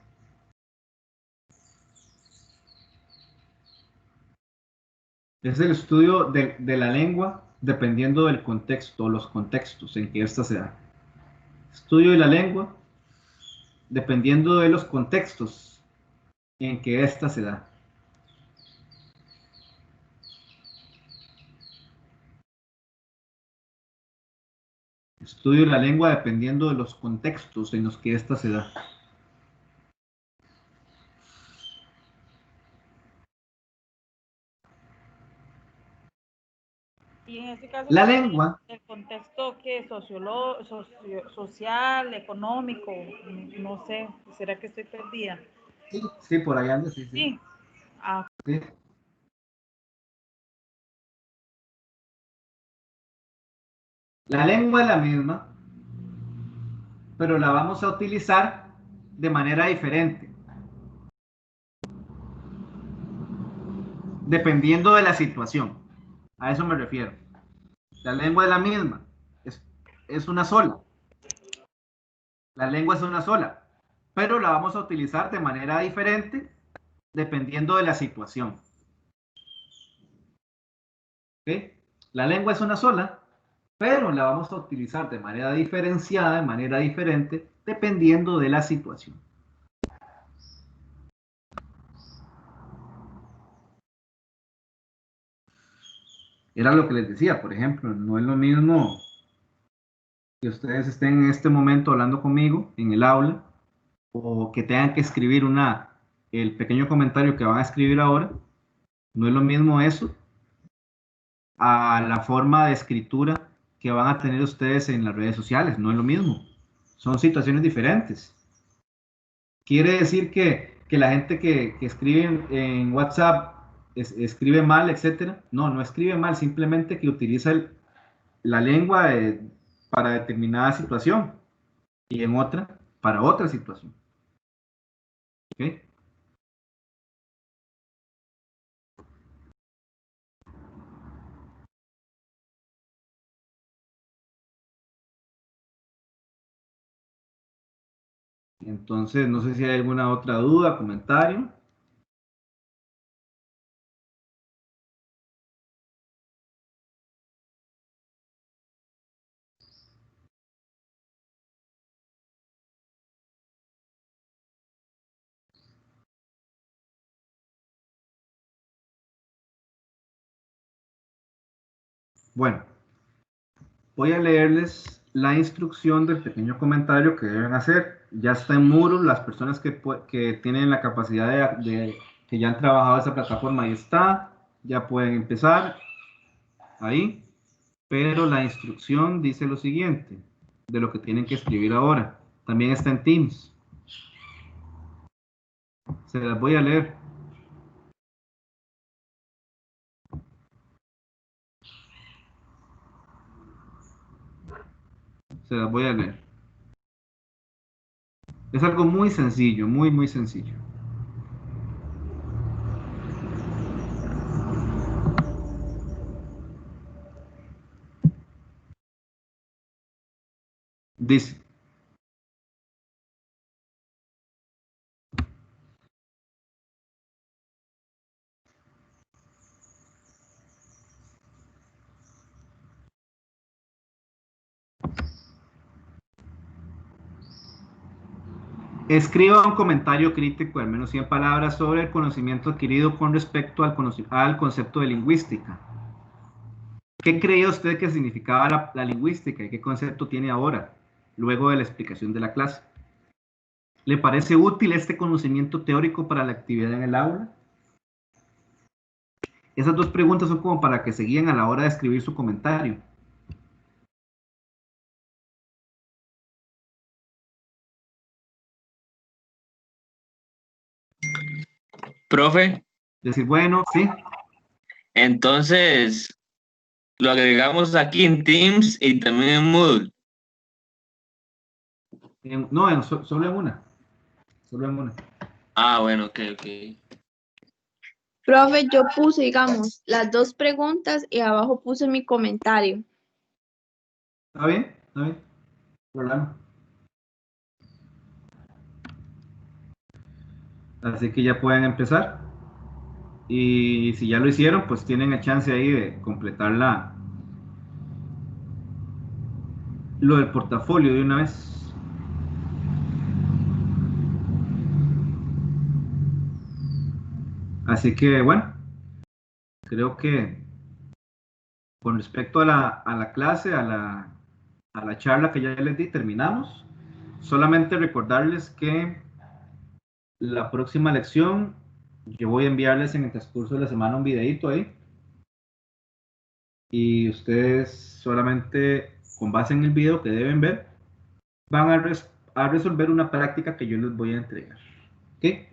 de la lengua dependiendo del contexto, los contextos en que ésta se da. Estudio de la lengua dependiendo de los contextos en que ésta se da. Estudio de la lengua dependiendo de los contextos en los que ésta se da. Y en este caso, La profe, lengua, el contexto que social, económico, no sé, ¿será que estoy perdida? sí, por ahí anda, sí. Sí. Ah, Sí. La lengua es la misma, pero la vamos a utilizar de manera diferente, dependiendo de la situación. A eso me refiero. La lengua es la misma, es una sola. La lengua es una sola, pero la vamos a utilizar de manera diferente dependiendo de la situación. ¿Okay? La lengua es una sola, pero la vamos a utilizar de manera diferenciada, de manera diferente, dependiendo de la situación. Era lo que les decía, por ejemplo, no es lo mismo que ustedes estén en este momento hablando conmigo en el aula o que tengan que escribir el pequeño comentario que van a escribir ahora. No es lo mismo eso a la forma de escritura que van a tener ustedes en las redes sociales. No es lo mismo. Son situaciones diferentes. Quiere decir que la gente que escribe en WhatsApp escribe mal, etcétera. No escribe mal, simplemente que utiliza la lengua para determinada situación y en otra para otra situación. ¿Okay? Entonces, no sé si hay alguna otra duda, comentario. Bueno, voy a leerles la instrucción del pequeño comentario que deben hacer. Ya está en Moodle, las personas que tienen la capacidad que ya han trabajado esa plataforma ahí está, ya pueden empezar ahí, pero la instrucción dice lo siguiente, de lo que tienen que escribir ahora. También está en Teams. Se las voy a leer. Se las voy a leer. Es algo muy sencillo, muy, muy sencillo. Dice, escriba un comentario crítico de al menos 100 palabras sobre el conocimiento adquirido con respecto al concepto de lingüística. ¿Qué creía usted que significaba la lingüística y qué concepto tiene ahora, luego de la explicación de la clase? ¿Le parece útil este conocimiento teórico para la actividad en el aula? Esas dos preguntas son como para que se guíen a la hora de escribir su comentario. Profe, Decir, bueno, sí, entonces lo agregamos aquí en Teams y también en Moodle. no, solo en una. Solo en una. Ah, bueno, ok, ok. Profe, yo puse, digamos, las dos preguntas y abajo puse mi comentario. ¿Está bien? ¿Está bien? Problema. Así que ya pueden empezar. Y si ya lo hicieron, pues tienen el chance ahí de completar lo del portafolio de una vez. Así que bueno, creo que con respecto a la clase, a la charla que ya les di, terminamos. Solamente recordarles que la próxima lección, yo voy a enviarles en el transcurso de la semana un videito ahí. Y ustedes solamente con base en el video que deben ver, van a resolver una práctica que yo les voy a entregar. ¿Ok?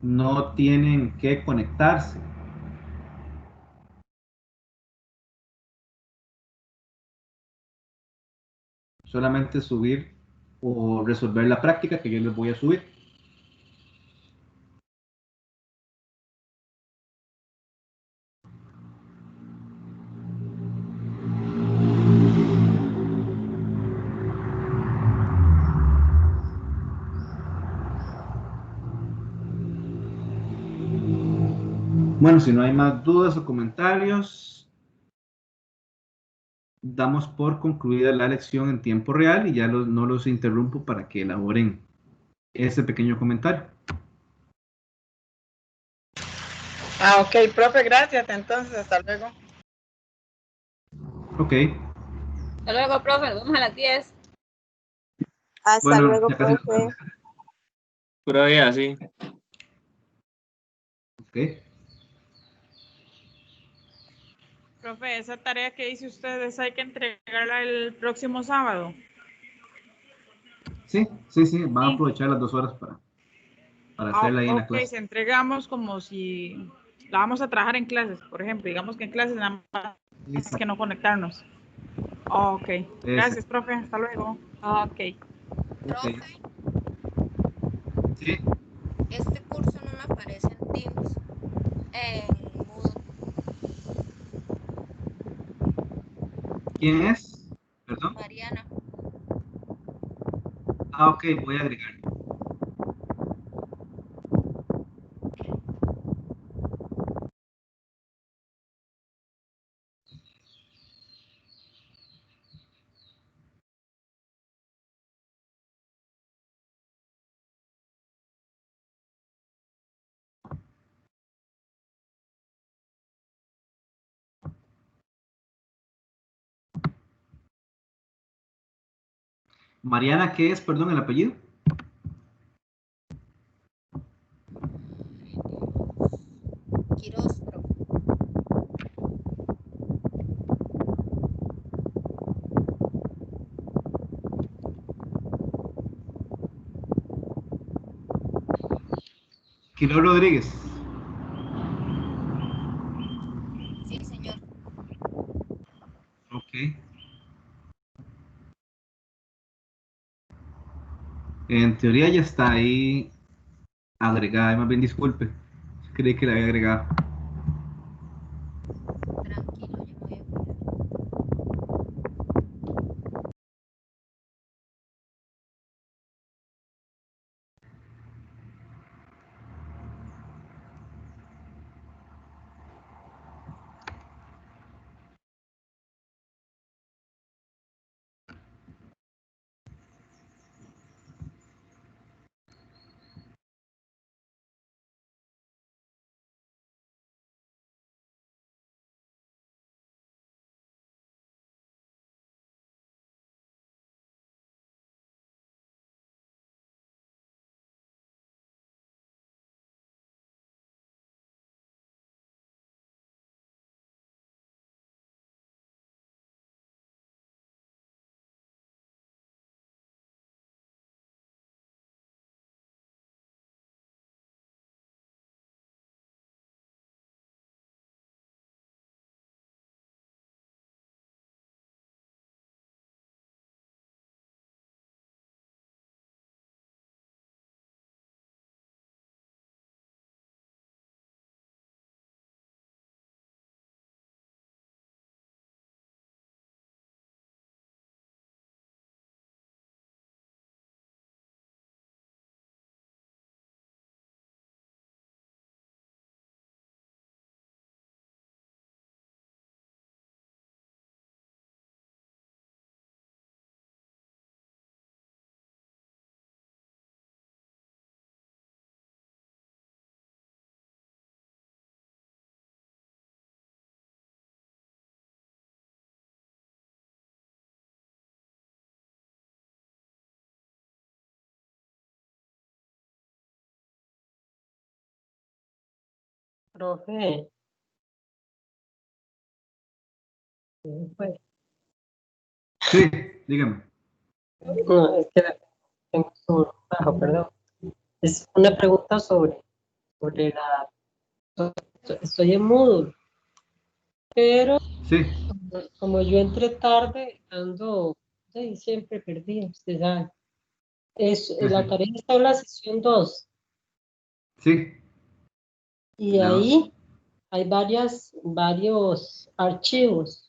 No tienen que conectarse. Solamente subir o resolver la práctica que yo les voy a subir. Bueno, si no hay más dudas o comentarios, damos por concluida la lección en tiempo real y ya no los interrumpo para que elaboren ese pequeño comentario. Ah, ok, profe, gracias. Entonces, hasta luego. Ok. Hasta luego, profe. Nos vemos a las 10. Hasta Bueno, luego, ya casi nos profe. vamos. Pura vida, sí. Ok. Profe, esa tarea que hice ustedes hay que entregarla el próximo sábado. Sí, van a aprovechar las 2 horas para hacerla ahí en la Ok, clase. se entregamos como si la vamos a trabajar en clases, por ejemplo. Digamos que en clases nada más Listo. que no conectarnos. Ok, gracias, profe. Hasta luego. Ok. Ok. Profe, Sí. este curso no me aparece en Teams, en Moodle. ¿Quién es? Perdón. Mariana. Ah, ok, voy a agregar. Mariana, ¿qué es, perdón, el apellido? Quiroz, profe. Quiroz Rodríguez. Sí, señor. Ok. En teoría ya está ahí agregada, más bien disculpe. Creí que la había agregado. Tranquilo, yo me voy a cuidar. Profe, pues, Sí, dígame. no, es que tengo su bajo, perdón. Es una pregunta sobre estoy en Moodle, pero Sí, como yo entré tarde, ando sí, siempre perdida, usted sabe. La ajá, tarea está en la sesión 2 sí, y la dos. ahí hay varios archivos.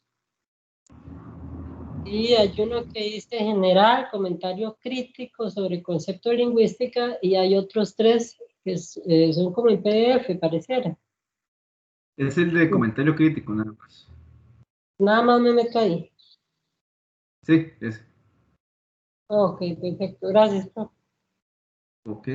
Y hay uno que dice general, comentario crítico sobre concepto de lingüística y hay otros tres que son como en PDF, pareciera. Es el de comentario crítico, nada más. Nada más me meto ahí. Sí, ese. Ok, perfecto. Gracias, profe. Ok.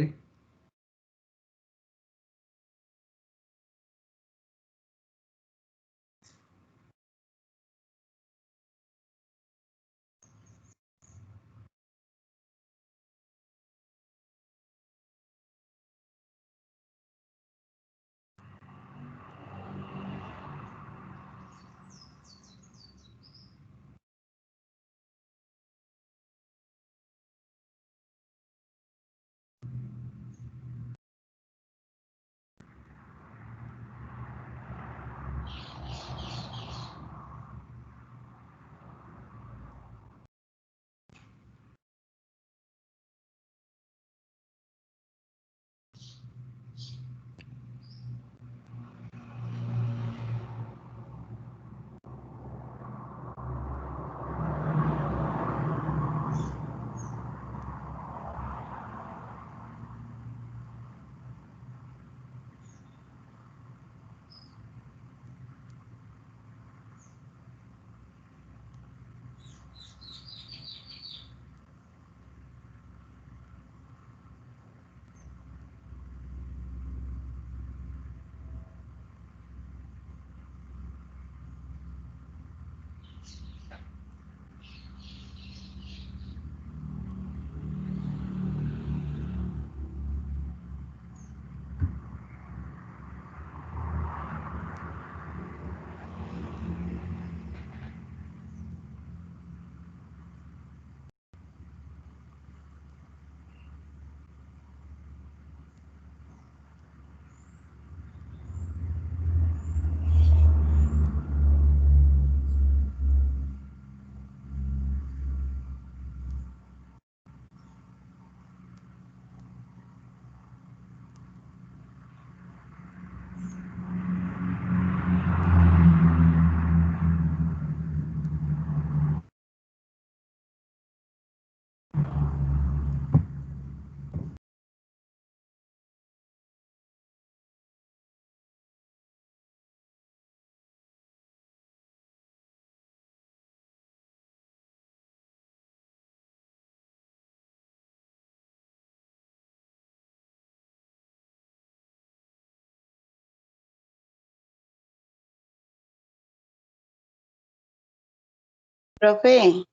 Profe,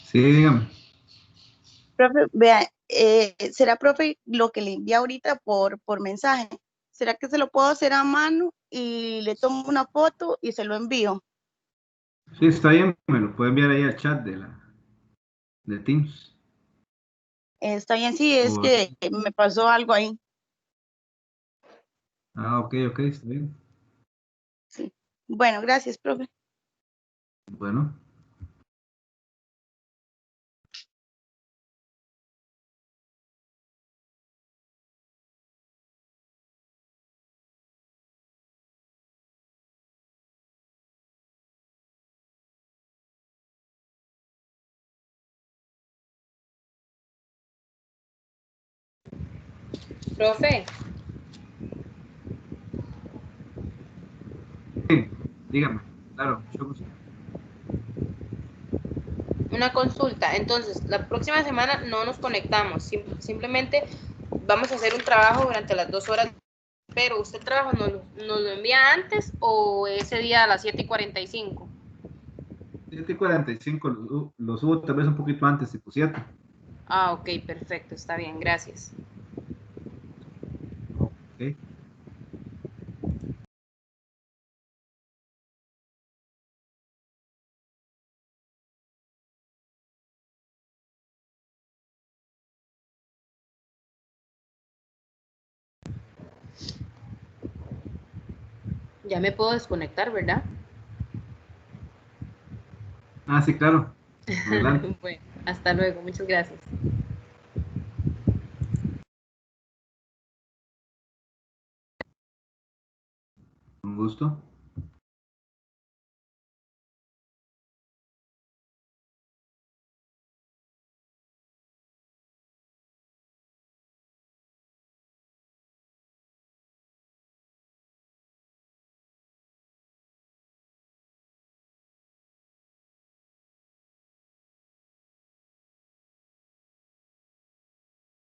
Sí, dígame. profe, vea, ¿será, profe, lo que le envía ahorita por mensaje? ¿Será que se lo puedo hacer a mano y le tomo una foto y se lo envío? Sí, está bien, me lo puede enviar ahí al chat de Teams. Está bien, sí, es Por- que me pasó algo ahí. ok, ok, está bien. Sí. Bueno, gracias, profe. Bueno, Profe, sí, dígame. Claro, mucho gusto. una consulta. Entonces, la próxima semana no nos conectamos, simplemente vamos a hacer un trabajo durante las 2 horas, pero ¿usted el trabajo nos lo envía antes o ese día a las 7:45? 7:45 lo subo tal vez un poquito antes, tipo 7. Ah, ok, perfecto, está bien, gracias. Ok. Ya me puedo desconectar, ¿verdad? Ah, sí, claro. Adelante. Bueno, hasta luego, muchas gracias. Un gusto.